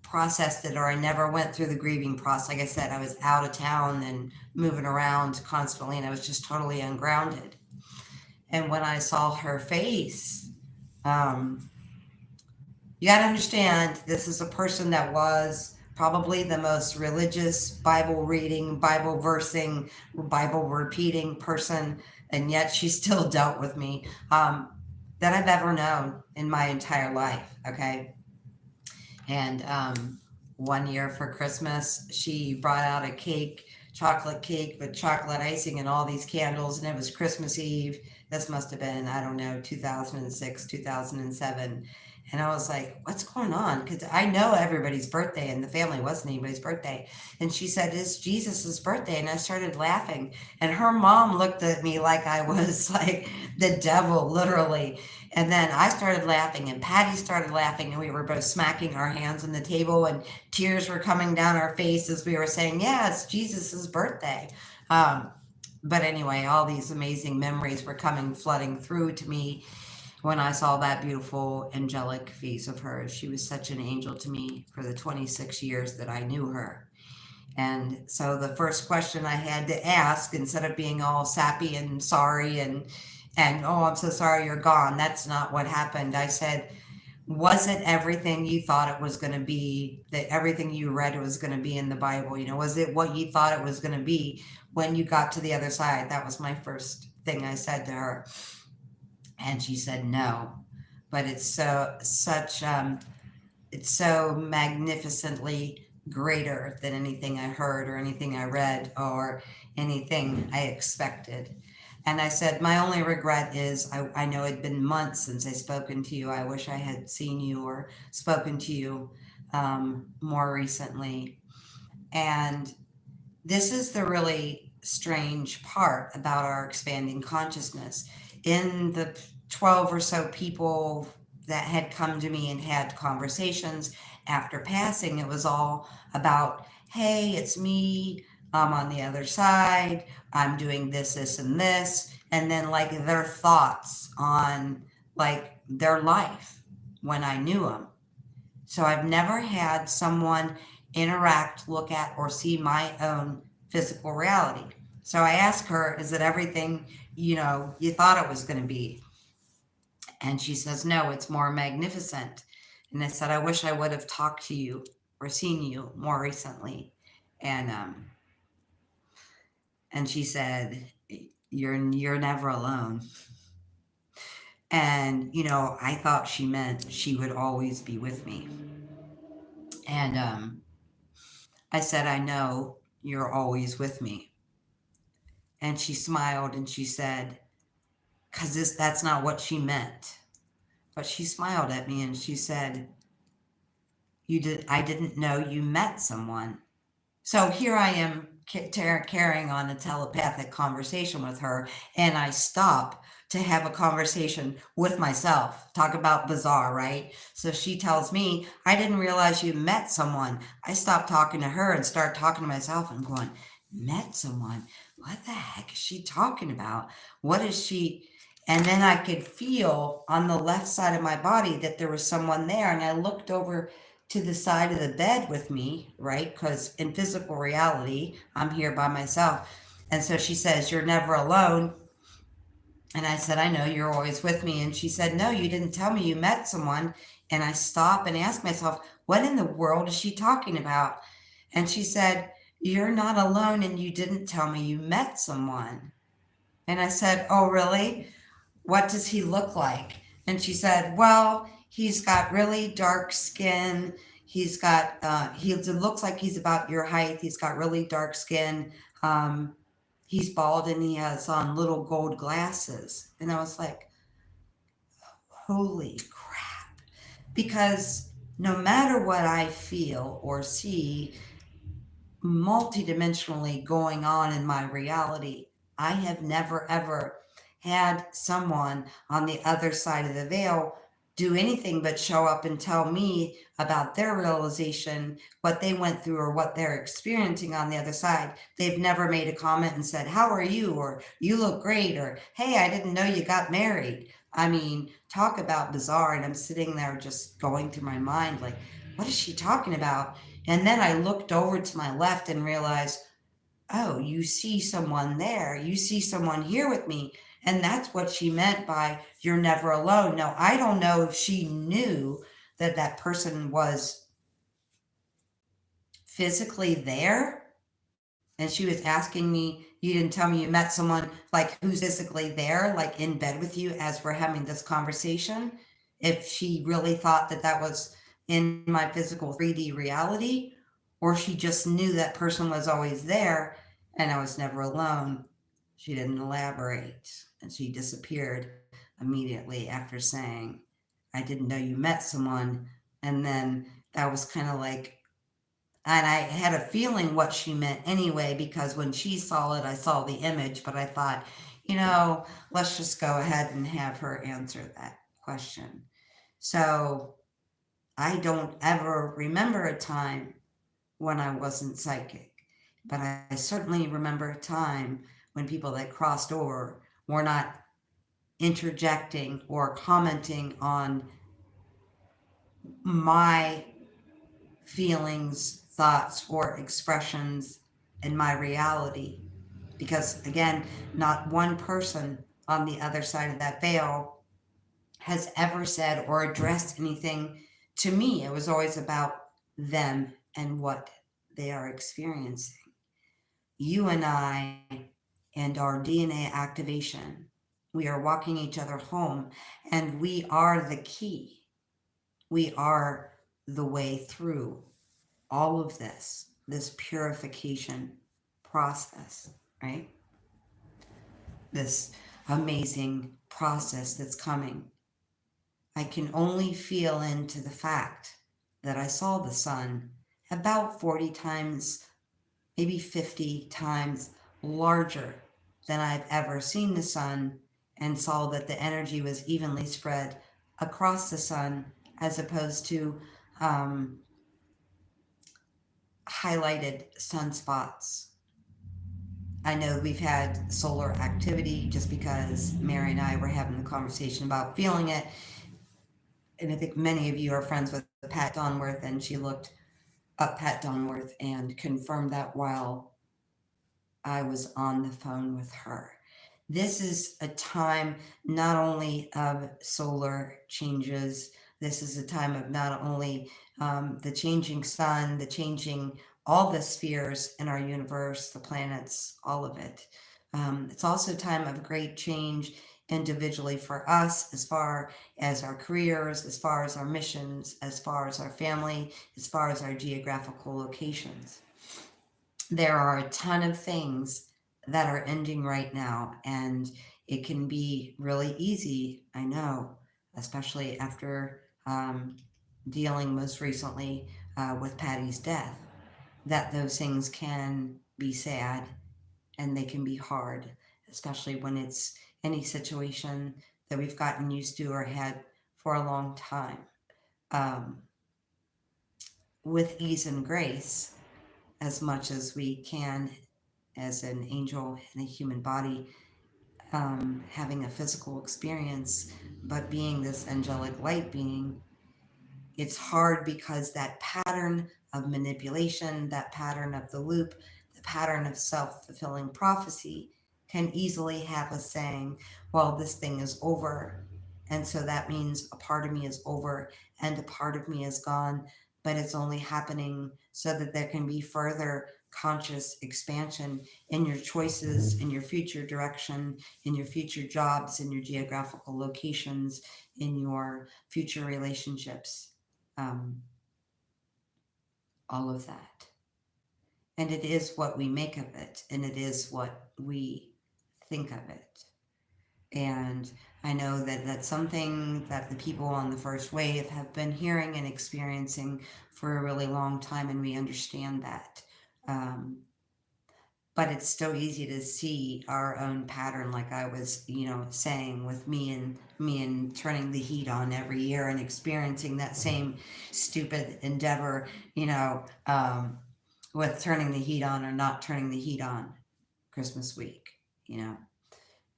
processed it, or I never went through the grieving process. Like I said, I was out of town and moving around constantly, and I was just totally ungrounded. And when I saw her face, you got to understand, this is a person that was probably the most religious, Bible reading, Bible versing, Bible repeating person, and yet she still dealt with me, that I've ever known in my entire life. Okay. And one year for Christmas, she brought out a cake, chocolate cake with chocolate icing and all these candles, and it was Christmas Eve. This must have been, I don't know, 2006, 2007. And I was like, what's going on? Because I know everybody's birthday, and the family wasn't anybody's birthday. And she said, it's Jesus's birthday. And I started laughing. And her mom looked at me like I was like the devil, literally. And then I started laughing, and Patty started laughing, and we were both smacking our hands on the table, and tears were coming down our face as we were saying, yeah, it's Jesus's birthday. But anyway, all these amazing memories were coming flooding through to me when I saw that beautiful angelic face of hers. She was such an angel to me for the 26 years that I knew her. And so the first question I had to ask, instead of being all sappy and sorry and oh, I'm so sorry you're gone, that's not what happened. I said, was it everything you thought it was going to be, that everything you read was going to be in the Bible? You know, was it what you thought it was going to be when you got to the other side? That was my first thing I said to her. And she said no. But it's so magnificently greater than anything I heard or anything I read or anything I expected. And I said, my only regret is I know it'd been months since I spoken to you. I wish I had seen you or spoken to you more recently. And this is the really strange part about our expanding consciousness. In the 12 or so people that had come to me and had conversations after passing, it was all about, hey, it's me, I'm on the other side, I'm doing this, this, and this. And then like their thoughts on like their life when I knew them. So I've never had someone interact, look at, or see my own physical reality. So I asked her, is it everything, you thought it was going to be? And she says, no, it's more magnificent. And I said, I wish I would have talked to you or seen you more recently. And she said, you're never alone. And, I thought she meant she would always be with me. And I said, I know you're always with me. And she smiled and she said, because that's not what she meant. But she smiled at me and she said, I didn't know you met someone. So here I am carrying on a telepathic conversation with her, and I stop to have a conversation with myself. Talk about bizarre, right? So she tells me, I didn't realize you met someone. I stopped talking to her and start talking to myself and going, met someone? What the heck is she talking about? What is she? And then I could feel on the left side of my body that there was someone there. And I looked over to the side of the bed with me, right? Because in physical reality, I'm here by myself. And so she says, you're never alone. And I said, I know, you're always with me. And she said, no, you didn't tell me you met someone. And I stop and ask myself, what in the world is she talking about? And she said, you're not alone and you didn't tell me you met someone. And I said, oh, really? What does he look like? And she said, well, he's got really dark skin. He's got, he looks like he's about your height. He's got really dark skin. He's bald and he has on little gold glasses. And I was like, holy crap. Because no matter what I feel or see multidimensionally going on in my reality, I have never, ever had someone on the other side of the veil do anything but show up and tell me about their realization, what they went through or what they're experiencing on the other side. They've never made a comment and said, how are you? Or you look great. Or, hey, I didn't know you got married. I mean, talk about bizarre. And I'm sitting there just going through my mind, like, what is she talking about? And then I looked over to my left and realized, oh, you see someone there. You see someone here with me. And that's what she meant by you're never alone. Now, I don't know if she knew that that person was physically there. And she was asking me, you didn't tell me you met someone like who's physically there, like in bed with you as we're having this conversation. If she really thought that that was in my physical 3D reality, or she just knew that person was always there and I was never alone. She didn't elaborate and she disappeared immediately after saying, I didn't know you met someone. And then that was kind of like, and I had a feeling what she meant anyway, because when she saw it, I saw the image, but I thought, let's just go ahead and have her answer that question. So I don't ever remember a time when I wasn't psychic, but I certainly remember a time when people that crossed over were not interjecting or commenting on my feelings, thoughts, or expressions in my reality. Because again, not one person on the other side of that veil has ever said or addressed anything to me. It was always about them and what they are experiencing. You and I and our DNA activation, we are walking each other home, and we are the key. We are the way through all of this purification process, right? This amazing process that's coming. I can only feel into the fact that I saw the sun about 40 times, maybe 50 times larger than I've ever seen the sun, and saw that the energy was evenly spread across the sun as opposed to highlighted sunspots. I know we've had solar activity just because Mary and I were having the conversation about feeling it. And I think many of you are friends with Pat Donworth, and she looked up Pat Donworth and confirmed that while I was on the phone with her. This is a time not only of solar changes, this is a time of not only the changing sun, the changing all the spheres in our universe, the planets, all of it. It's also a time of great change individually for us, as far as our careers, as far as our missions, as far as our family, as far as our geographical locations. There are a ton of things that are ending right now, and it can be really easy, I know, especially after dealing most recently with Patty's death, that those things can be sad and they can be hard, especially when it's any situation that we've gotten used to or had for a long time. With ease and grace, as much as we can as an angel in a human body, having a physical experience, but being this angelic light being, it's hard because that pattern of manipulation, that pattern of the loop, the pattern of self-fulfilling prophecy can easily have us saying, well, this thing is over. And so that means a part of me is over and a part of me is gone, but it's only happening so that there can be further conscious expansion in your choices, in your future direction, in your future jobs, in your geographical locations, in your future relationships. All of that. And it is what we make of it, and it is what we think of it. And I know that that's something that the people on the first wave have been hearing and experiencing for a really long time, and we understand that. But it's so easy to see our own pattern, like I was, saying, with me and turning the heat on every year and experiencing that same stupid endeavor, with turning the heat on or not turning the heat on Christmas week.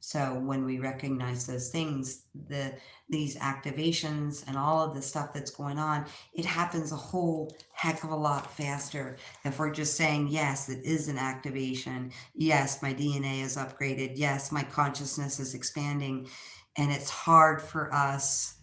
So when we recognize those things, these activations and all of the stuff that's going on, it happens a whole heck of a lot faster if we're just saying, yes, it is an activation. Yes, my DNA is upgraded. Yes, my consciousness is expanding. And it's hard for us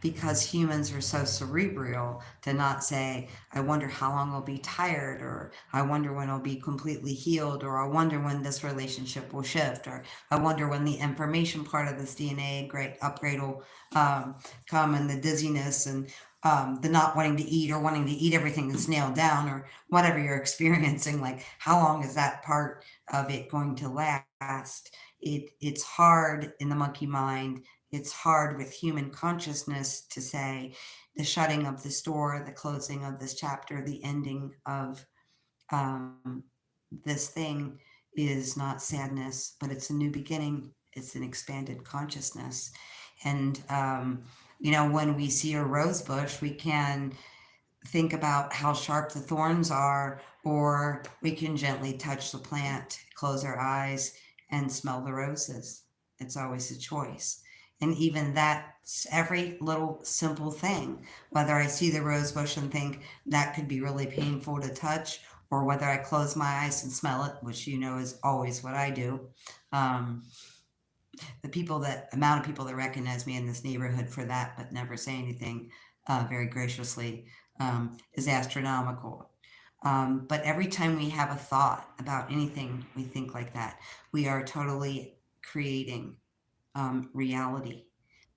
because humans are so cerebral to not say, I wonder how long I'll be tired, or I wonder when I'll be completely healed, or I wonder when this relationship will shift, or I wonder when the information part of this DNA upgrade will come, and the dizziness and the not wanting to eat or wanting to eat everything that's nailed down, or whatever you're experiencing, like how long is that part of it going to last? It's hard in the monkey mind. It's hard with human consciousness to say the shutting of this door, the closing of this chapter, the ending of this thing is not sadness, but it's a new beginning. It's an expanded consciousness. And, when we see a rose bush, we can think about how sharp the thorns are, or we can gently touch the plant, close our eyes, and smell the roses. It's always a choice. And even that's every little simple thing, whether I see the rose bush and think that could be really painful to touch, or whether I close my eyes and smell it, which you know is always what I do. Um, the amount of people that recognize me in this neighborhood for that, but never say anything very graciously, is astronomical. But every time we have a thought about anything, we think like that, we are totally creating reality.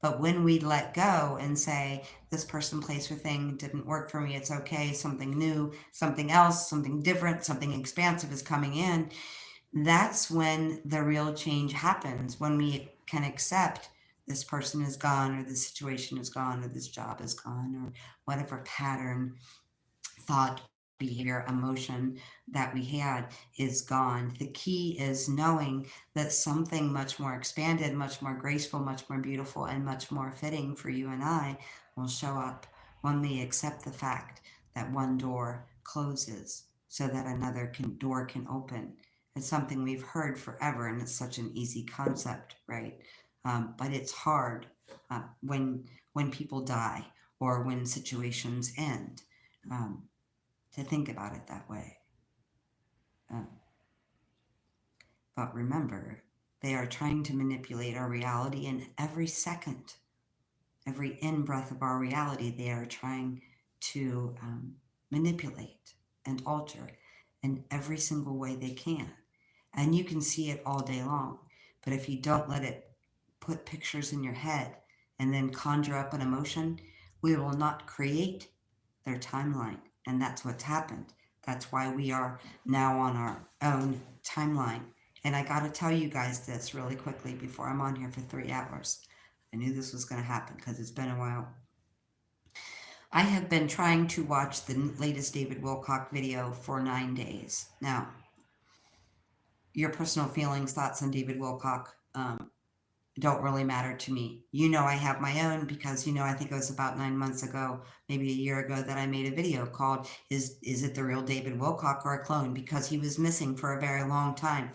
But when we let go and say, this person, place, or thing didn't work for me, it's okay, something new, something else, something different, something expansive is coming in, that's when the real change happens, when we can accept this person is gone, or this situation is gone, or this job is gone, or whatever pattern, thought, behavior, emotion that we had is gone. The key is knowing that something much more expanded, much more graceful, much more beautiful, and much more fitting for you and I will show up when we accept the fact that one door closes so that another door can open. It's something we've heard forever, and it's such an easy concept, right? But it's hard when people die or when situations end. To think about it that way. But remember, they are trying to manipulate our reality in every second. Every in-breath of our reality, they are trying to manipulate and alter in every single way they can. And you can see it all day long. But if you don't let it put pictures in your head and then conjure up an emotion, we will not create their timeline. And that's what's happened. That's why we are now on our own timeline. And I got to tell you guys this really quickly before I'm on here for 3 hours. I knew this was going to happen because it's been a while. I have been trying to watch the latest David Wilcock video for 9 days. Now, your personal feelings, thoughts on David Wilcock don't really matter to me. You know I have my own because, you know, I think it was about 9 months ago, maybe a year ago, that I made a video called, Is it the real David Wilcock or a clone? Because he was missing for a very long time.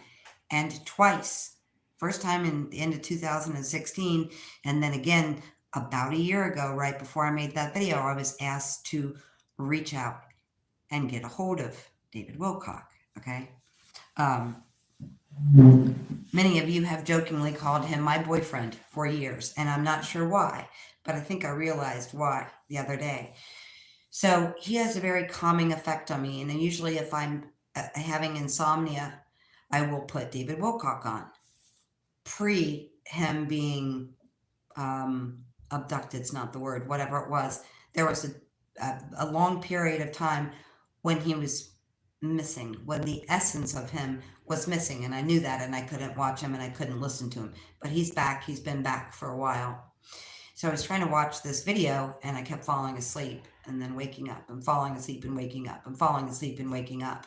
And twice. First time in the end of 2016, and then again about a year ago, right before I made that video, I was asked to reach out and get a hold of David Wilcock, okay? Many of you have jokingly called him my boyfriend for years, and I'm not sure why, but I think I realized why the other day. So he has a very calming effect on me, and then usually if I'm having insomnia, I will put David Wilcock on. Pre him being abducted, it's not the word, whatever it was, there was a long period of time when he was missing, when the essence of him was missing, and I knew that, and I couldn't watch him and I couldn't listen to him. But he's back. He's been back for a while. So I was trying to watch this video and I kept falling asleep and then waking up and falling asleep and waking up and falling asleep and waking up.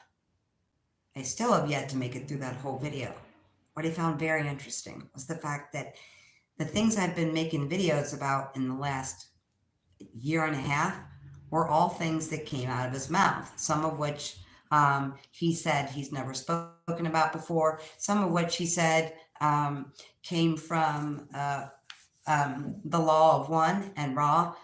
I still have yet to make it through that whole video. What I found very interesting was the fact that the things I've been making videos about in the last year and a half were all things that came out of his mouth, some of which he said he's never spoken about before, some of which he said came from the Law of One and Ra,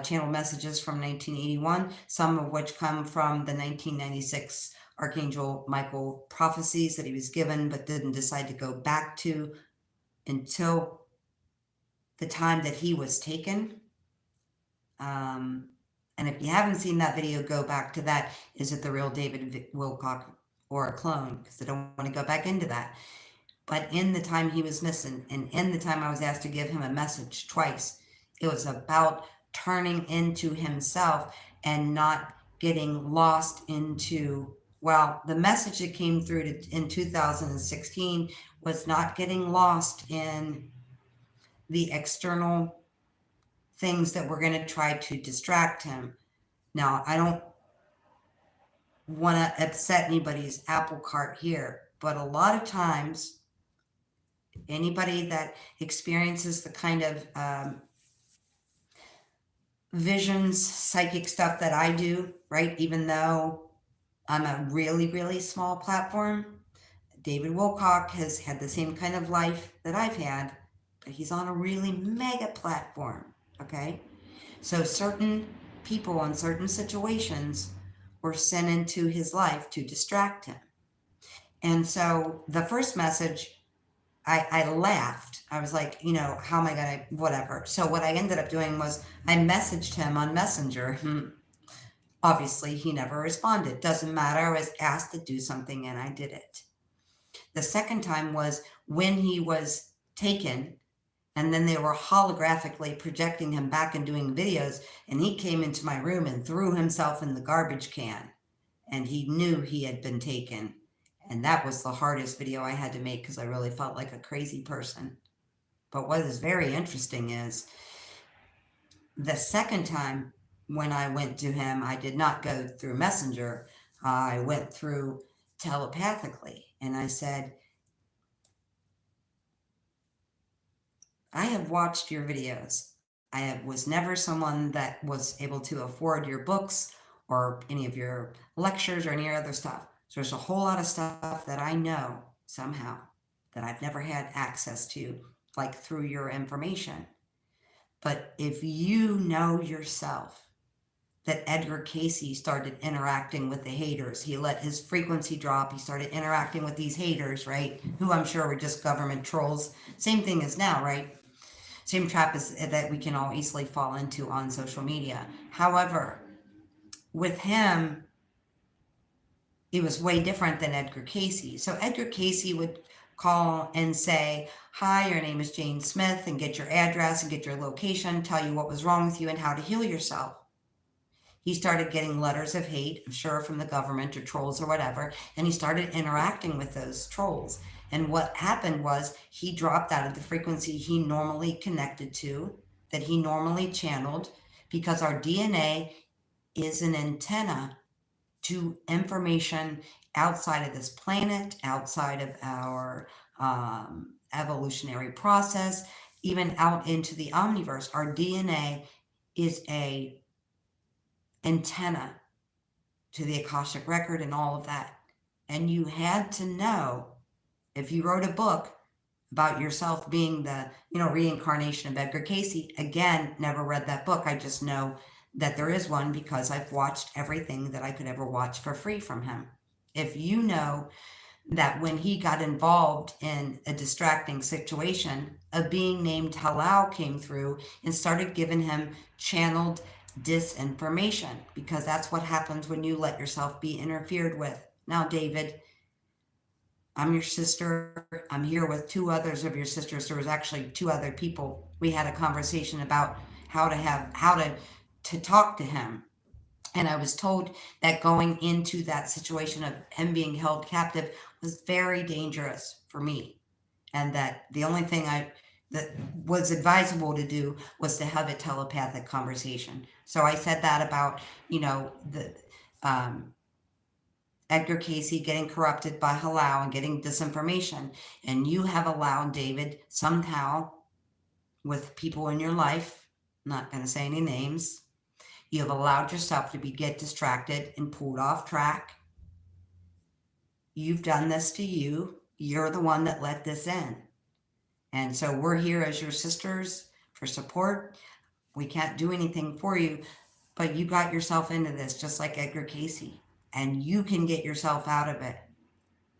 channel messages from 1981, some of which come from the 1996 Archangel Michael prophecies that he was given but didn't decide to go back to until the time that he was taken. And if you haven't seen that video, go back to that. Is it the real David Wilcock or a clone? Because I don't want to go back into that. But in the time he was missing, and in the time I was asked to give him a message twice, it was about turning into himself and not getting lost into, well, the message that came through in 2016 was not getting lost in the external things that were going to try to distract him. Now, I don't want to upset anybody's apple cart here, but a lot of times, anybody that experiences the kind of visions, psychic stuff that I do, right? Even though I'm a really, really small platform, David Wilcock has had the same kind of life that I've had, but he's on a really mega platform, okay? So certain people in certain situations were sent into his life to distract him. And so the first message, I laughed. I was like, how am I going to, whatever. So what I ended up doing was I messaged him on Messenger. Obviously, he never responded. Doesn't matter. I was asked to do something and I did it. The second time was when he was taken, and then they were holographically projecting him back and doing videos, and he came into my room and threw himself in the garbage can, and he knew he had been taken. And that was the hardest video I had to make because I really felt like a crazy person. But what is very interesting is the second time when I went to him, I did not go through Messenger. I went through telepathically, and I said, I have watched your videos. Was never someone that was able to afford your books or any of your lectures or any other stuff. So there's a whole lot of stuff that I know somehow that I've never had access to, like through your information. But if you know yourself that Edgar Casey started interacting with the haters, he let his frequency drop, he started interacting with these haters, right? Who I'm sure were just government trolls. Same thing as now, right? Same trap as that we can all easily fall into on social media. However, with him, it was way different than Edgar Casey. So Edgar Casey would call and say, hi, your name is Jane Smith, and get your address and get your location, tell you what was wrong with you and how to heal yourself. He started getting letters of hate, I'm sure from the government or trolls or whatever, and he started interacting with those trolls. And what happened was he dropped out of the frequency he normally connected to, that he normally channeled, because our DNA is an antenna to information outside of this planet, outside of our evolutionary process, even out into the omniverse. Our DNA is a antenna to the Akashic record and all of that. And you had to know, if you wrote a book about yourself being the, reincarnation of Edgar Casey, again, never read that book. I just know that there is one because I've watched everything that I could ever watch for free from him. If you know that when he got involved in a distracting situation, a being named Halal came through and started giving him channeled disinformation, because that's what happens when you let yourself be interfered with. Now, David, I'm your sister. I'm here with two others of your sisters. There was actually two other people. We had a conversation about how to talk to him. And I was told that going into that situation of him being held captive was very dangerous for me. And that the only thing that was advisable to do was to have a telepathic conversation. So I said that about, the Edgar Casey getting corrupted by Halal and getting disinformation. And you have allowed, David, somehow, with people in your life, I'm not going to say any names, you have allowed yourself to get distracted and pulled off track. You've done this to you. You're the one that let this in. And so we're here as your sisters for support. We can't do anything for you, but you got yourself into this just like Edgar Casey, and you can get yourself out of it.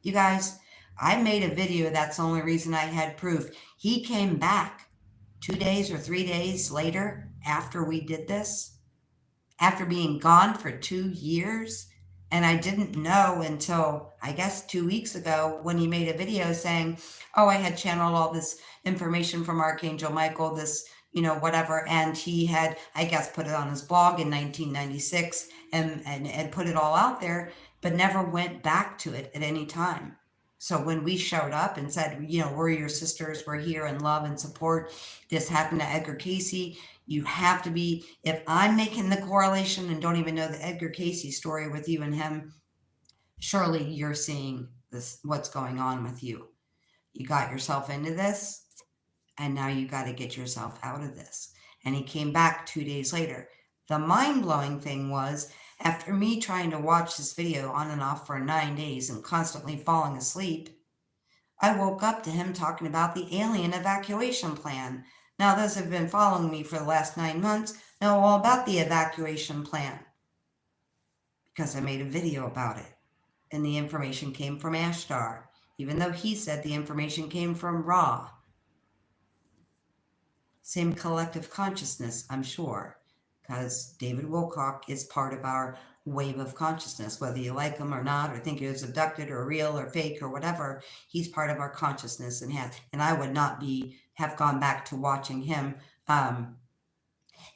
You guys, I made a video. That's the only reason I had proof. He came back 2 days or 3 days later after we did this, after being gone for 2 years. And I didn't know until, I guess, 2 weeks ago when he made a video saying, oh, I had channeled all this information from Archangel Michael, this, whatever. And he had, I guess, put it on his blog in 1996 and put it all out there, but never went back to it at any time. So when we showed up and said, we're your sisters, we're here in love and support, this happened to Edgar Casey, you have to be, if I'm making the correlation and don't even know the Edgar Casey story with you and him, surely you're seeing this, what's going on with you. You got yourself into this, and now you got to get yourself out of this. And he came back 2 days later. The mind-blowing thing was, after me trying to watch this video on and off for 9 days and constantly falling asleep, I woke up to him talking about the alien evacuation plan. Now, those who have been following me for the last 9 months know all about the evacuation plan because I made a video about it. And the information came from Ashtar, even though he said the information came from Ra. Same collective consciousness, I'm sure, because David Wilcock is part of our wave of consciousness, whether you like him or not, or think he was abducted or real or fake or whatever. He's part of our consciousness, and I would not have gone back to watching him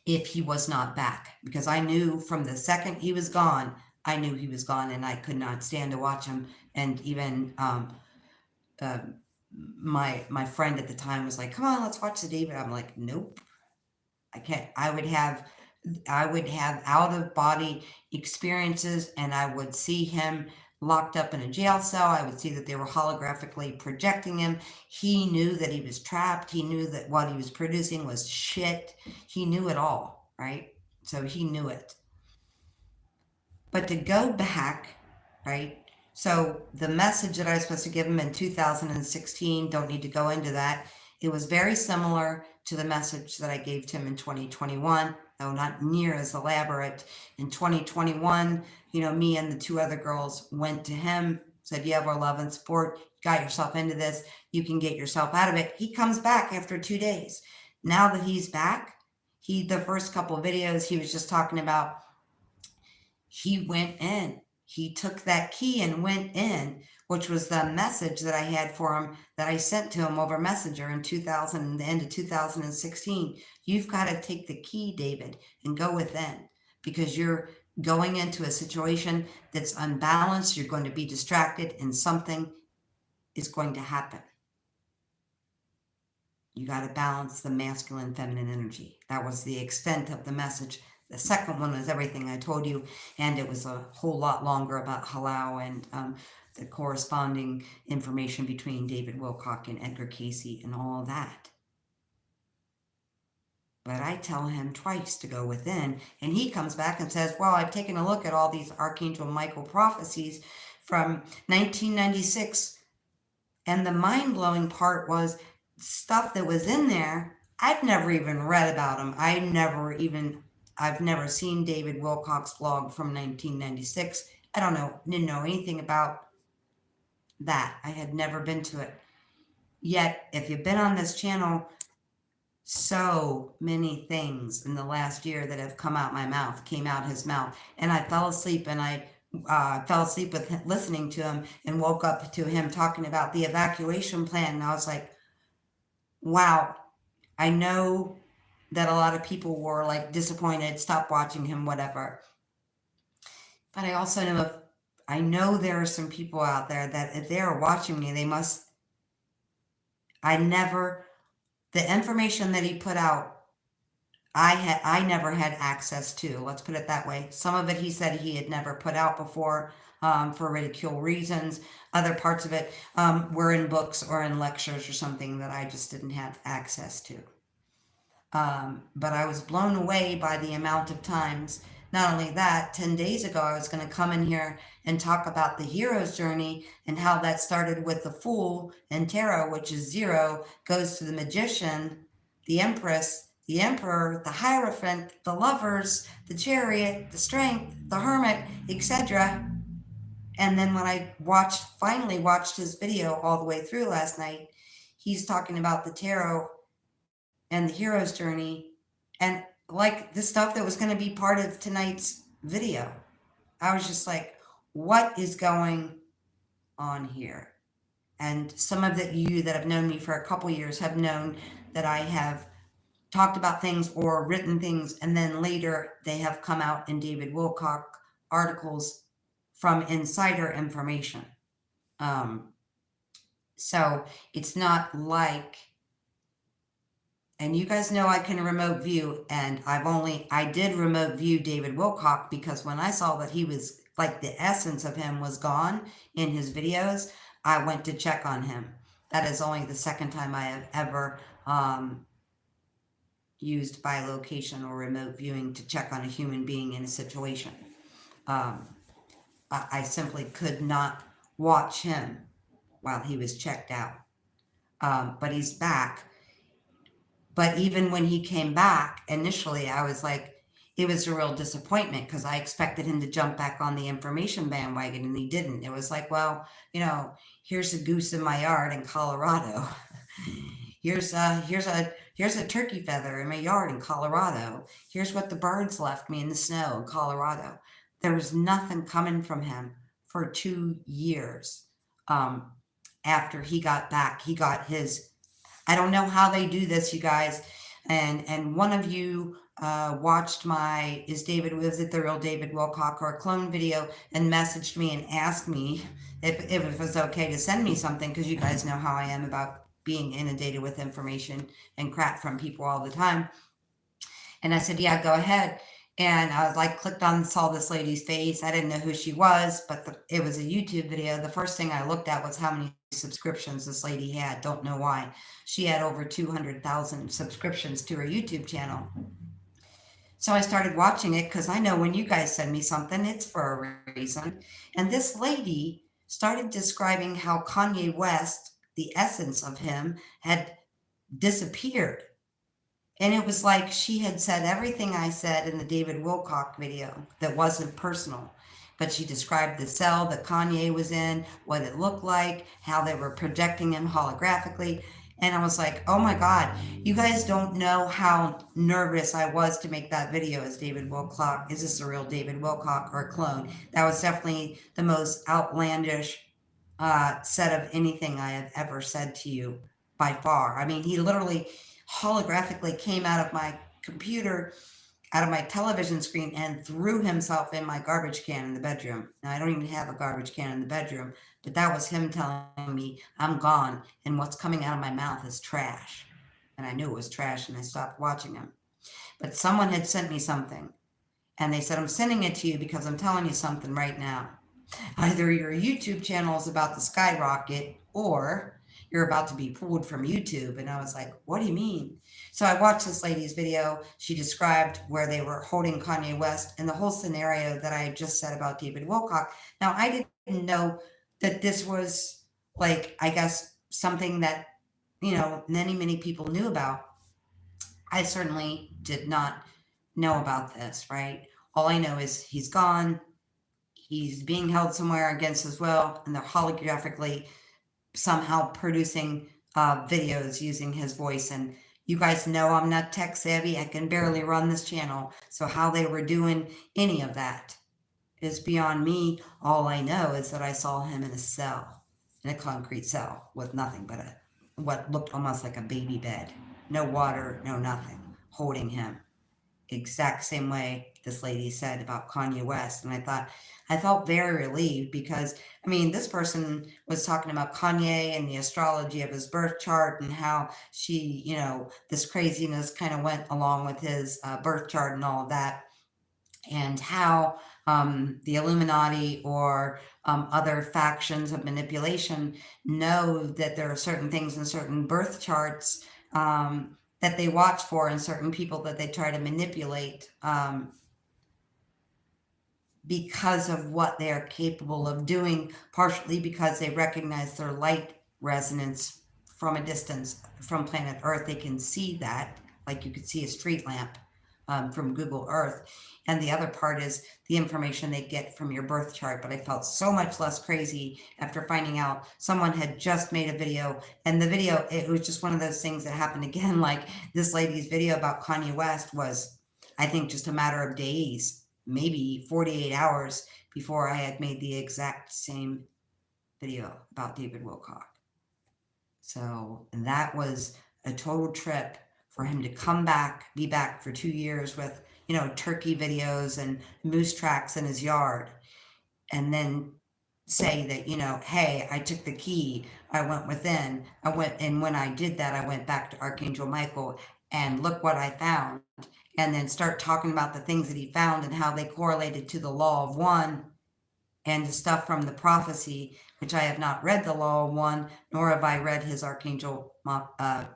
if he was not back, because I knew from the second he was gone, I knew he was gone, and I could not stand to watch him. And even my friend at the time was like, "Come on, let's watch the David." I'm like, "Nope, I can't." I would have out of body experiences, and I would see him locked up in a jail cell. I would see that they were holographically projecting him. He knew that he was trapped. He knew that what he was producing was shit. He knew it all, right? So he knew it. But to go back, right? So the message that I was supposed to give him in 2016, don't need to go into that. It was very similar to the message that I gave to him in 2021, though not near as elaborate. In 2021, me and the 2 other girls went to him, said, "You have our love and support. You got yourself into this. You can get yourself out of it." He comes back after 2 days. Now that he's back, the first couple of videos, he was just talking about, he went in. He took that key and went in, which was the message that I had for him that I sent to him over Messenger in the end of 2016. You've got to take the key, David, and go within, because you're going into a situation that's unbalanced. You're going to be distracted, and something is going to happen. You got to balance the masculine, feminine energy. That was the extent of the message. The second one was everything I told you, and it was a whole lot longer about Halal and the corresponding information between David Wilcock and Edgar Cayce and all of that. But I tell him twice to go within, and he comes back and says, "Well, I've taken a look at all these Archangel Michael prophecies from 1996, and the mind-blowing part was stuff that was in there. I've never even read about them. I've never seen David Wilcock's blog from 1996. Didn't know anything about that. I had never been to it. Yet, if you've been on this channel, so many things in the last year that have come out my mouth, came out his mouth. And I fell asleep, and I fell asleep with listening to him, and woke up to him talking about the evacuation plan. And I was like, wow, I know that a lot of people were like disappointed, stop watching him, whatever. But I also know there are some people out there that if they're watching me, the information that he put out, I never had access to, let's put it that way. Some of it he said he had never put out before for ridicule reasons. Other parts of it were in books or in lectures or something that I just didn't have access to. But I was blown away by the amount of times. Not only that, 10 days ago, I was going to come in here and talk about the hero's journey and how that started with the Fool and Tarot, which is 0, goes to the Magician, the Empress, the Emperor, the Hierophant, the Lovers, the Chariot, the Strength, the Hermit, etc. And then when I finally watched his video all the way through last night, he's talking about the Tarot and the hero's journey, and like the stuff that was going to be part of tonight's video. I was just like, what is going on here? And some of you that have known me for a couple years have known that I have talked about things or written things, and then later they have come out in David Wilcock articles from insider information. So it's not like, and you guys know I can remote view, and I did remote view David Wilcock because when I saw that he was, like, the essence of him was gone in his videos, I went to check on him. That is only the second time I have ever used bilocation or remote viewing to check on a human being in a situation. I simply could not watch him while he was checked out. But he's back. But even when he came back, initially, I was like, it was a real disappointment because I expected him to jump back on the information bandwagon and he didn't. It was like, well, here's a goose in my yard in Colorado. Here's a turkey feather in my yard in Colorado. Here's what the birds left me in the snow in Colorado. There was nothing coming from him for 2 years. After he got back, he got his, I don't know how they do this, you guys. And one of you watched my is it the real David Wilcock or a clone video and messaged me and asked me if it was okay to send me something, because you guys know how I am about being inundated with information and crap from people all the time. And I said, yeah, go ahead. And I was like, clicked on, saw this lady's face. I didn't know who she was, but it was a YouTube video. The first thing I looked at was how many subscriptions this lady had. Don't know why. She had over 200,000 subscriptions to her YouTube channel. So I started watching it because I know when you guys send me something, it's for a reason. And this lady started describing how Kanye West, the essence of him, had disappeared. And it was like she had said everything I said in the David Wilcock video that wasn't personal. But she described the cell that Kanye was in, what it looked like, how they were projecting him holographically. And I was like, oh my God, you guys don't know how nervous I was to make that video as David Wilcock. Is this a real David Wilcock or a clone? That was definitely the most outlandish set of anything I have ever said to you by far. I mean, he literally holographically came out of my computer, out of my television screen, and threw himself in my garbage can in the bedroom. Now, I don't even have a garbage can in the bedroom, but that was him telling me I'm gone and what's coming out of my mouth is trash. And I knew it was trash and I stopped watching him. But someone had sent me something and they said, I'm sending it to you because I'm telling you something right now. Either your YouTube channel is about to skyrocket or you're about to be pulled from YouTube. And I was like, what do you mean? So I watched this lady's video. She described where they were holding Kanye West and the whole scenario that I just said about David Wilcock. Now, I didn't know that this was, like, I guess something that, many, many people knew about. I certainly did not know about this, right? All I know is he's gone. He's being held somewhere against his will, and they're holographically somehow producing videos using his voice. And you guys know I'm not tech savvy. I can barely run this channel. So how they were doing any of that is beyond me. All I know is that I saw him in a cell, in a concrete cell with nothing but what looked almost like a baby bed. No water, no nothing, holding him. Exact same way this lady said about Kanye West. And I felt very relieved because, this person was talking about Kanye and the astrology of his birth chart and how she, this craziness kind of went along with his birth chart and all of that. And how the Illuminati or other factions of manipulation know that there are certain things in certain birth charts that they watch for in certain people that they try to manipulate because of what they are capable of doing, partially because they recognize their light resonance from a distance from planet Earth. They can see that, like you could see a street lamp from Google Earth. And the other part is the information they get from your birth chart. But I felt so much less crazy after finding out someone had just made a video. And the video, it was just one of those things that happened again. Like this lady's video about Kanye West was, I think, just a matter of days, maybe 48 hours before I had made the exact same video about David Wilcock. So that was a total trip for him to come back, be back for 2 years with, turkey videos and moose tracks in his yard. And then say that, hey, I took the key, I went within, and when I did that, I went back to Archangel Michael and look what I found. And then start talking about the things that he found and how they correlated to the law of one and the stuff from the prophecy, which I have not read the law of one, nor have I read his Archangel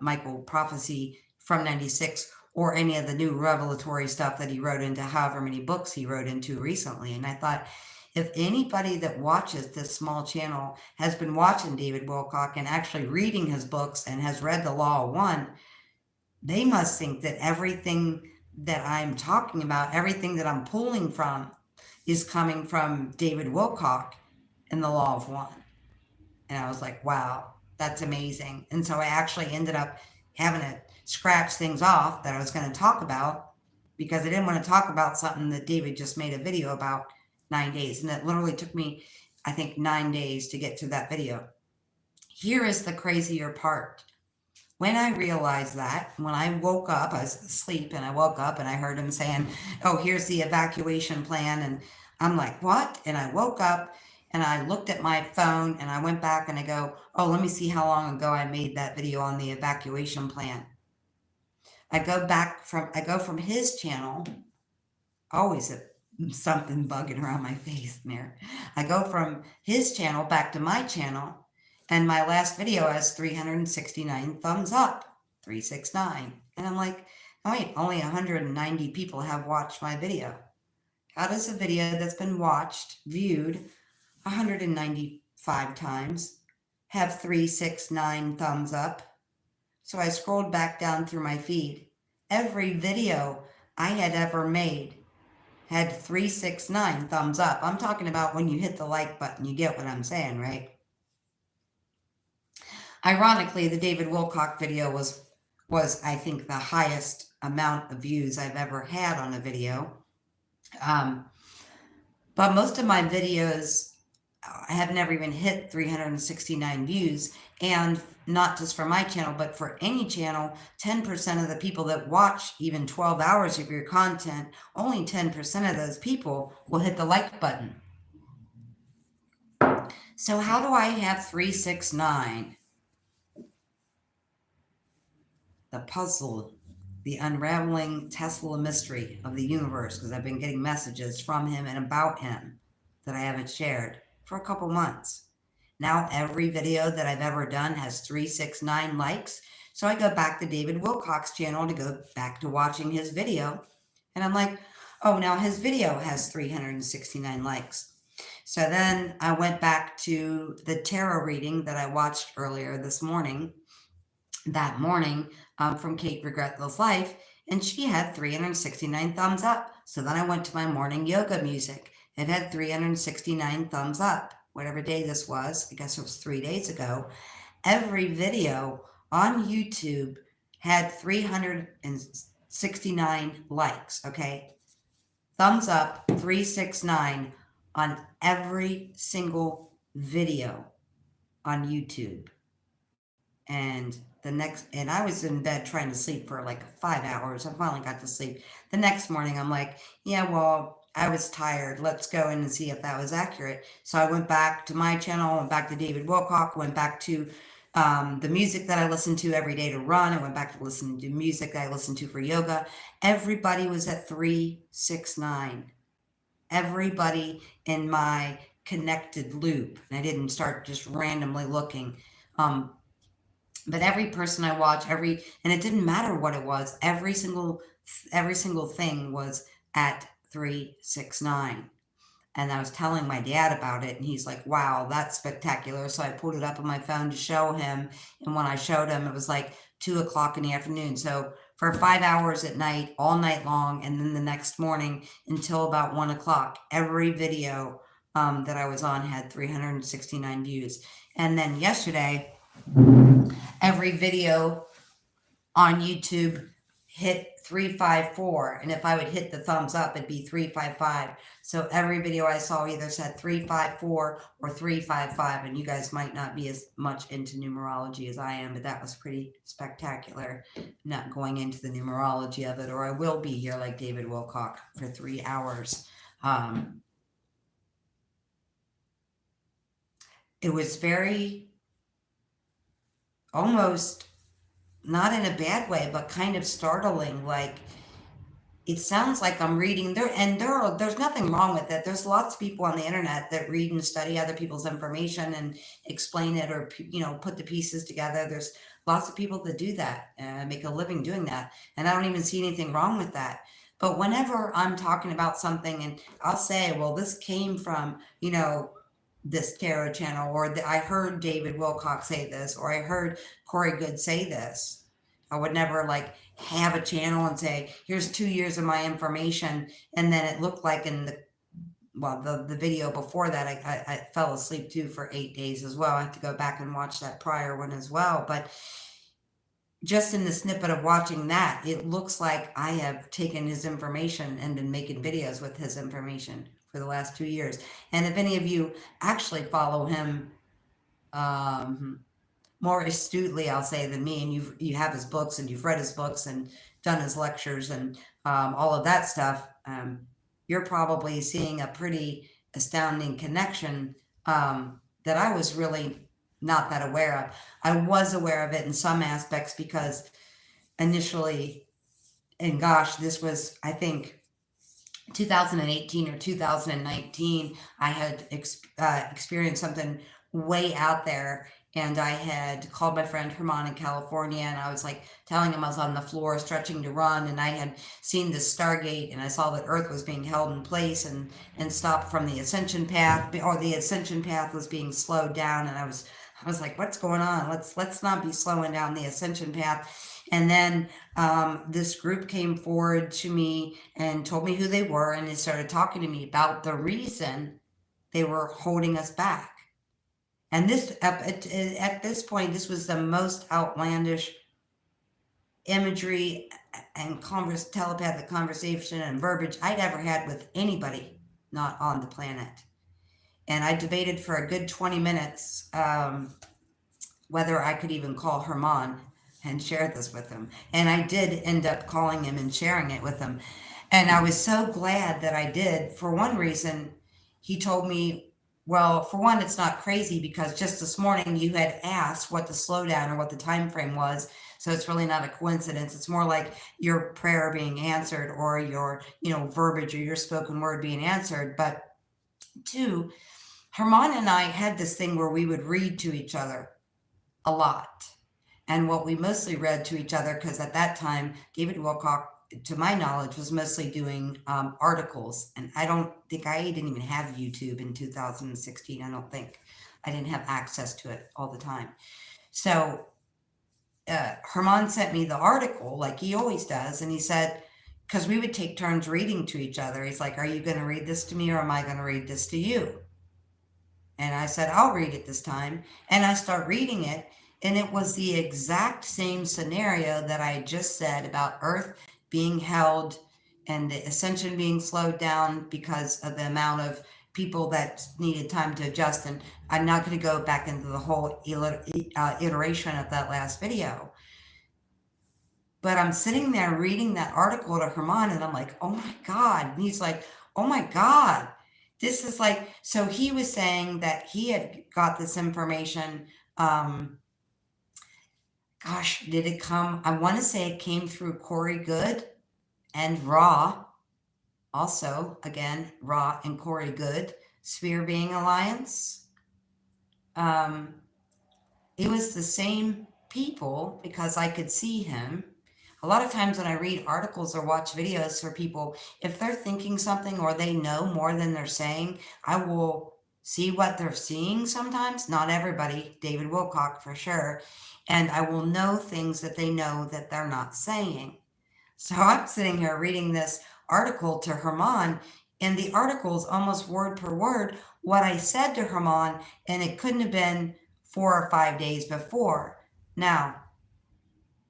Michael prophecy from 96 or any of the new revelatory stuff that he wrote into however many books he wrote into recently. And I thought, if anybody that watches this small channel has been watching David Wilcock and actually reading his books and has read The Law of One, they must think that everything that I'm talking about, everything that I'm pulling from, is coming from David Wilcock and The Law of One. And I was like, wow, that's amazing. And so I actually ended up having to scratch things off that I was going to talk about, because I didn't want to talk about something that David just made a video about 9 days. And it literally took me, I think, 9 days to get to that video. Here is the crazier part. When I realized that, when I woke up, I was asleep and I woke up and I heard him saying, oh, here's the evacuation plan. And I'm like, what? And I woke up and I looked at my phone and I went back and I go, oh, let me see how long ago I made that video on the evacuation plan. I go from his channel, always something bugging around my face there. I go from his channel back to my channel, and my last video has 369 thumbs up, 369. And I'm like, oh wait, only 190 people have watched my video. How does a video that's been watched, viewed 195 times have 369 thumbs up? So I scrolled back down through my feed. Every video I had ever made had 369 thumbs up. I'm talking about when you hit the like button, you get what I'm saying, right? Ironically, the David Wilcock video was I think the highest amount of views I've ever had on a video. But most of my videos have never even hit 369 views. And not just for my channel, but for any channel, 10% of the people that watch even 12 hours of your content, only 10% of those people will hit the like button. So how do I have 369? The puzzle, the unraveling Tesla mystery of the universe, because I've been getting messages from him and about him that I haven't shared for a couple months. Now every video that I've ever done has 369 likes. So I go back to David Wilcock's channel to go back to watching his video. And I'm like, oh, now his video has 369 likes. So then I went back to the tarot reading that I watched earlier this morning, from Kate Regretless Life, and she had 369 thumbs up. So then I went to my morning yoga music. It had 369 thumbs up. Whatever day this was, I guess it was 3 days ago. Every video on YouTube had 369 likes, okay? Thumbs up, 369 on every single video on YouTube. And I was in bed trying to sleep for like 5 hours. I finally got to sleep. The next morning, I'm like, yeah, well, I was tired. Let's go in and see if that was accurate. So I went back to my channel, went back to David Wilcock, went back to the music that I listen to every day to run. I went back to listening to music that I listen to for yoga. Everybody was at 369. Everybody in my connected loop. And I didn't start just randomly looking. But every person I watch, and it didn't matter what it was, every single thing was at 369. And I was telling my dad about it, and he's like, wow, that's spectacular. So I pulled it up on my phone to show him. And when I showed him, it was like 2 o'clock in the afternoon. So for 5 hours at night, all night long, and then the next morning until about 1 o'clock, every video that I was on had 369 views. And then yesterday, every video on YouTube hit 354, and if I would hit the thumbs up, it'd be 355. So every video I saw either said 354 or 355, and you guys might not be as much into numerology as I am, but that was pretty spectacular. Not going into the numerology of it, or I will be here like David Wilcock for 3 hours. It was very, almost, not in a bad way, but kind of startling. Like, it sounds like I'm reading there, and there's nothing wrong with it. There's lots of people on the internet that read and study other people's information and explain it, or put the pieces together. There's lots of people that do that and make a living doing that, and I don't even see anything wrong with that. But whenever I'm talking about something and I'll say, well, this came from, this tarot channel, or I heard David Wilcock say this, or I heard Corey Good say this. I would never like have a channel and say, here's 2 years of my information. And then it looked like in the video before that, I fell asleep too for 8 days as well. I have to go back and watch that prior one as well. But just in the snippet of watching that, it looks like I have taken his information and been making videos with his information for the last 2 years. And if any of you actually follow him more astutely, I'll say, than me, and you have his books and you've read his books and done his lectures and all of that stuff, you're probably seeing a pretty astounding connection that I was really not that aware of. I was aware of it in some aspects because initially, and gosh, this was, I think, 2018 or 2019, I had experienced something way out there. And I had called my friend Herman in California, and I was like telling him I was on the floor stretching to run, and I had seen this Stargate, and I saw that Earth was being held in place and stopped from the ascension path, or the ascension path was being slowed down. And I was like, what's going on? Let's not be slowing down the ascension path. And then this group came forward to me and told me who they were, and they started talking to me about the reason they were holding us back. And this, at this point, this was the most outlandish imagery and telepathic conversation and verbiage I'd ever had with anybody not on the planet. And I debated for a good 20 minutes whether I could even call Herman and share this with him. And I did end up calling him and sharing it with him. And I was so glad that I did. For one reason, he told me, well, for one, it's not crazy because just this morning you had asked what the slowdown or what the time frame was. So it's really not a coincidence. It's more like your prayer being answered, or your, verbiage or your spoken word being answered. But two, Herman and I had this thing where we would read to each other a lot. And what we mostly read to each other, because at that time, David Wilcock, to my knowledge, was mostly doing articles. And I don't think I didn't even have YouTube in 2016. I don't think I didn't have access to it all the time. So Herman sent me the article like he always does. And he said, because we would take turns reading to each other. He's like, are you going to read this to me, or am I going to read this to you? And I said, I'll read it this time. And I start reading it. And it was the exact same scenario that I just said about Earth being held and the ascension being slowed down because of the amount of people that needed time to adjust. And I'm not going to go back into the whole iteration of that last video. But I'm sitting there reading that article to Herman, and I'm like, oh my God. And he's like, oh my God. This is like, so he was saying that he had got this information. Gosh, did it come? I want to say it came through Corey Good and Ra. Also, again, Ra and Corey Good, Sphere Being Alliance. It was the same people because I could see him. A lot of times when I read articles or watch videos for people, if they're thinking something or they know more than they're saying, I will see what they're seeing sometimes. Not everybody, David Wilcock for sure. And I will know things that they know that they're not saying. So I'm sitting here reading this article to Herman, and the article is almost word per word what I said to Herman, and it couldn't have been 4 or 5 days before. Now,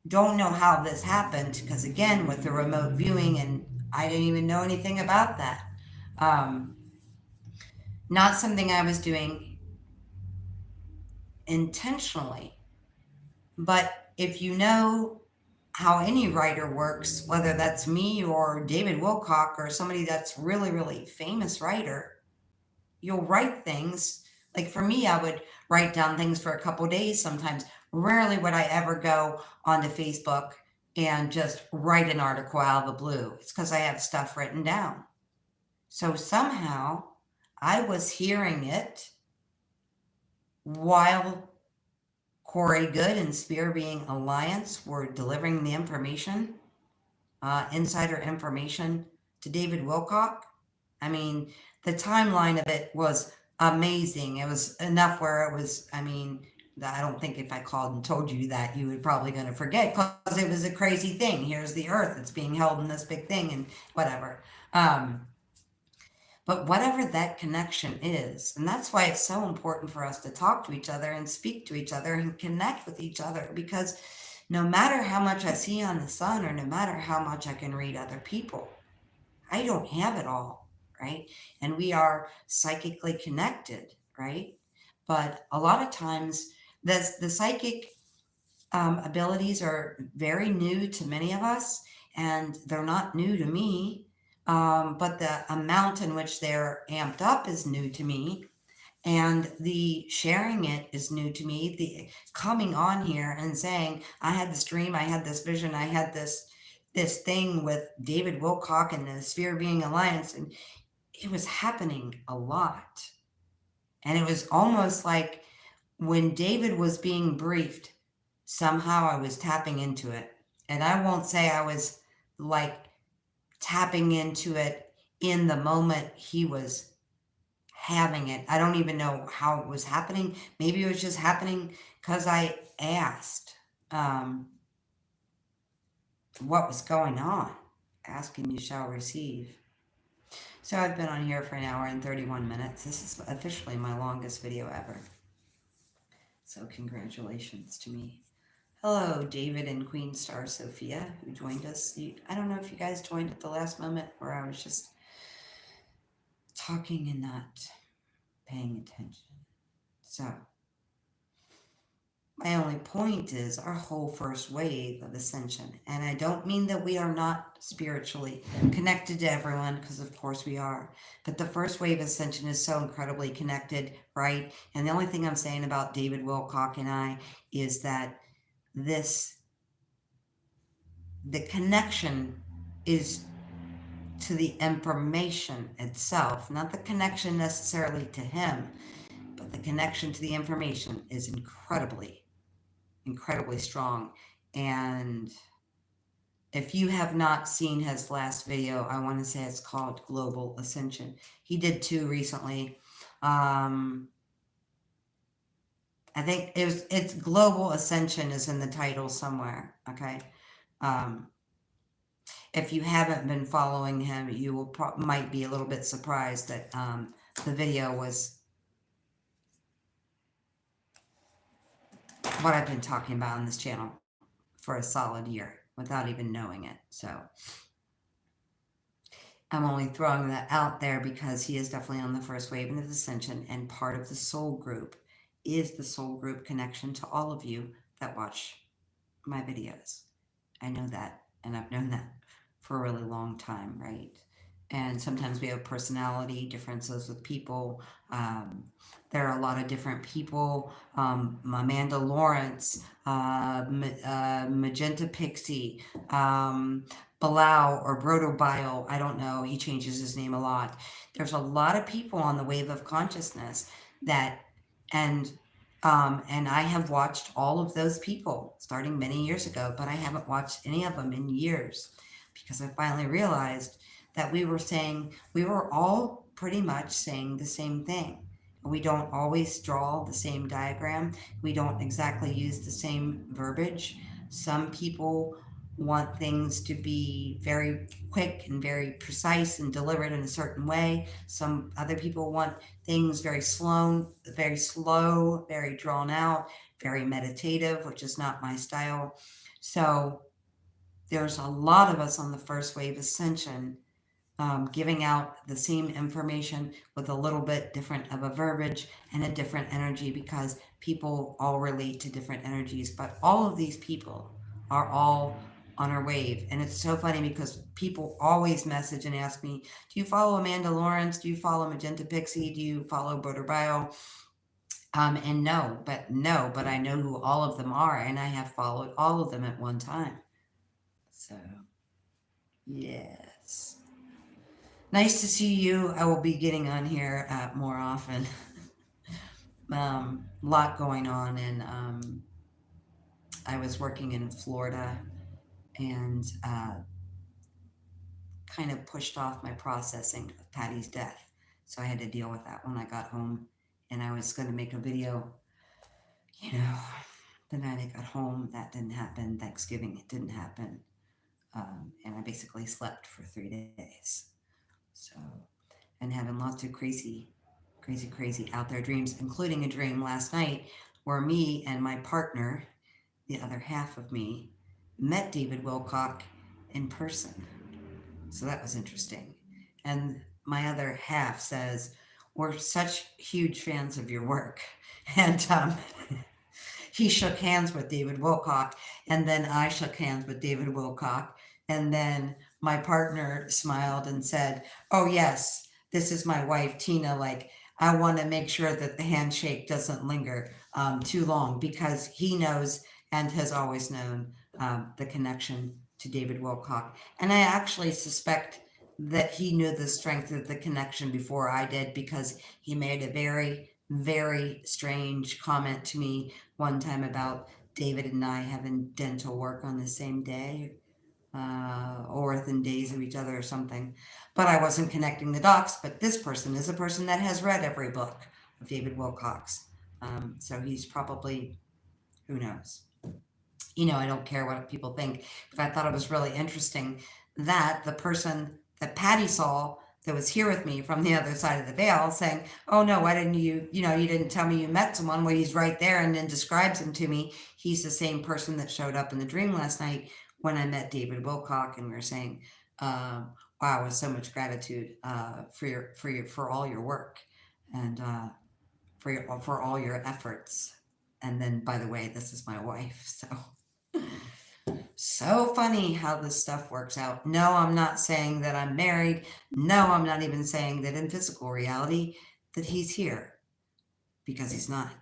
don't know how this happened, because again, with the remote viewing, and I didn't even know anything about that. Not something I was doing intentionally. But if you know how any writer works, whether that's me or David Wilcock or somebody that's really, really famous writer, you'll write things. Like for me, I would write down things for a couple days sometimes. Rarely would I ever go onto Facebook and just write an article out of the blue. It's because I have stuff written down. So somehow I was hearing it while Corey Good and Spear Being Alliance were delivering the information, insider information to David Wilcock. I mean, the timeline of it was amazing. It was enough where it was, I mean, I don't think if I called and told you that, you would probably going to forget, because it was a crazy thing. Here's the earth, it's being held in this big thing and whatever. But whatever that connection is, and that's why it's so important for us to talk to each other and speak to each other and connect with each other, because no matter how much I see on the sun, or no matter how much I can read other people, I don't have it all, right? And we are psychically connected, right? But a lot of times, the psychic abilities are very new to many of us, and they're not new to me. But the amount in which they're amped up is new to me, and the sharing it is new to me. The coming on here and saying, I had this dream, I had this vision, I had this thing with David Wilcock and the Sphere Being Alliance, and it was happening a lot. And it was almost like when David was being briefed, somehow I was tapping into it. And I won't say I was like tapping into it in the moment he was having it. I don't even know how it was happening. Maybe it was just happening because I asked what was going on. Ask and you shall receive. So I've been on here for 1 hour and 31 minutes. This is officially my longest video ever. So congratulations to me. Hello, David and Queen Star Sophia, who joined us. I don't know if you guys joined at the last moment, or I was just talking and not paying attention. So my only point is our whole first wave of ascension. And I don't mean that we are not spiritually connected to everyone, because of course we are. But the first wave ascension is so incredibly connected, right? And the only thing I'm saying about David Wilcock and I is that the connection is to the information itself, not the connection necessarily to him, but the connection to the information is incredibly strong. And if you have not seen his last video, I want to say it's called Global Ascension. He did 2 recently. I think it's Global Ascension is in the title somewhere. Okay. If you haven't been following him, you will might be a little bit surprised that the video was what I've been talking about on this channel for a solid year without even knowing it. So I'm only throwing that out there because he is definitely on the first wave of ascension, and part of the soul group is the soul group connection to all of you that watch my videos. I know that, and I've known that for a really long time, right? And sometimes we have personality differences with people. There are a lot of different people. Amanda Lawrence, Magenta Pixie, Balau or Brotobile, I don't know, he changes his name a lot. There's a lot of people on the wave of consciousness that, and I have watched all of those people starting many years ago, but I haven't watched any of them in years, because I finally realized that we were all pretty much saying the same thing. We don't always draw the same diagram. We don't exactly use the same verbiage. Some people want things to be very quick and very precise and delivered in a certain way. Some other people want things very slow, very drawn out, very meditative, which is not my style. So there's a lot of us on the first wave ascension giving out the same information with a little bit different of a verbiage and a different energy, because people all relate to different energies. But all of these people are all on our wave. And it's so funny because people always message and ask me, do you follow Amanda Lawrence? Do you follow Magenta Pixie? Do you follow Border Bio? And no, but I know who all of them are, and I have followed all of them at one time. So, yes. Nice to see you. I will be getting on here more often. Lot going on, and I was working in Florida and kind of pushed off my processing of Patty's death. So I had to deal with that when I got home, and I was going to make a video, you know, the night I got home. That didn't happen. Thanksgiving, it didn't happen. And I basically slept for 3 days. So, and having lots of crazy out there dreams, including a dream last night where me and my partner, the other half of me, met David Wilcock in person. So that was interesting. And my other half says, we're such huge fans of your work. And he shook hands with David Wilcock, and then I shook hands with David Wilcock. And then my partner smiled and said, oh, yes, this is my wife, Tina. Like, I want to make sure that the handshake doesn't linger too long, because he knows and has always known the connection to David Wilcock. And I actually suspect that he knew the strength of the connection before I did, because he made a very, very strange comment to me one time about David and I having dental work on the same day, or within days of each other or something. But I wasn't connecting the dots. But this person is a person that has read every book of David Wilcock's. So he's probably, who knows? I don't care what people think, but I thought it was really interesting that the person that Patty saw that was here with me from the other side of the veil saying, oh no, why didn't you didn't tell me you met someone. Well, he's right there, and then describes him to me. He's the same person that showed up in the dream last night when I met David Wilcock, and we were saying, wow, with so much gratitude for all your work, and for all your efforts. And then, by the way, this is my wife, so funny how this stuff works out. No, I'm not saying that I'm married. No, I'm not even saying that in physical reality that he's here, because he's not.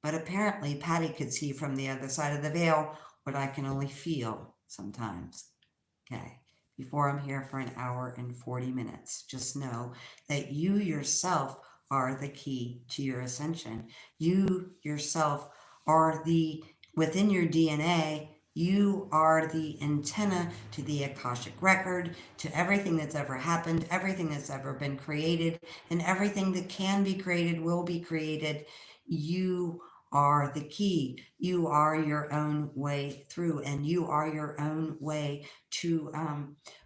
But apparently Patty could see from the other side of the veil what I can only feel sometimes. Okay. Before I'm here for an hour and 40 minutes, just know that you yourself are the key to your ascension. You yourself are within your DNA, you are the antenna to the Akashic record, to everything that's ever happened, everything that's ever been created, and everything that can be created will be created. You are the key. You are your own way through, and you are your own way to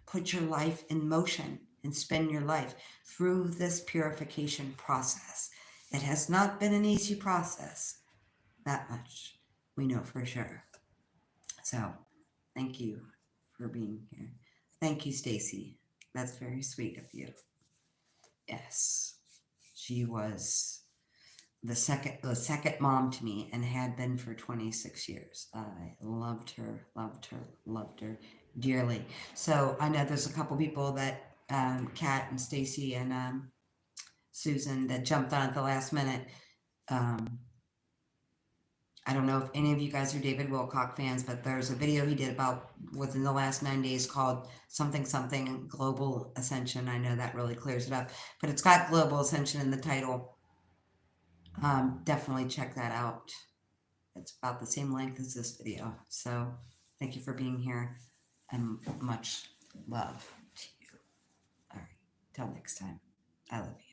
put your life in motion and spend your life through this purification process. It has not been an easy process. That much we know for sure. So thank you for being here. Thank you, Stacy. That's very sweet of you. Yes, she was the second mom to me, and had been for 26 years. I loved her dearly. So I know there's a couple people that Kat and Stacy and Susan that jumped on at the last minute. I don't know if any of you guys are David Wilcock fans, but there's a video he did about within the last 9 days called something Global Ascension. I know that really clears it up, but it's got Global Ascension in the title. Definitely check that out. It's about the same length as this video. So thank you for being here, and much love to you. All right, till next time. I love you.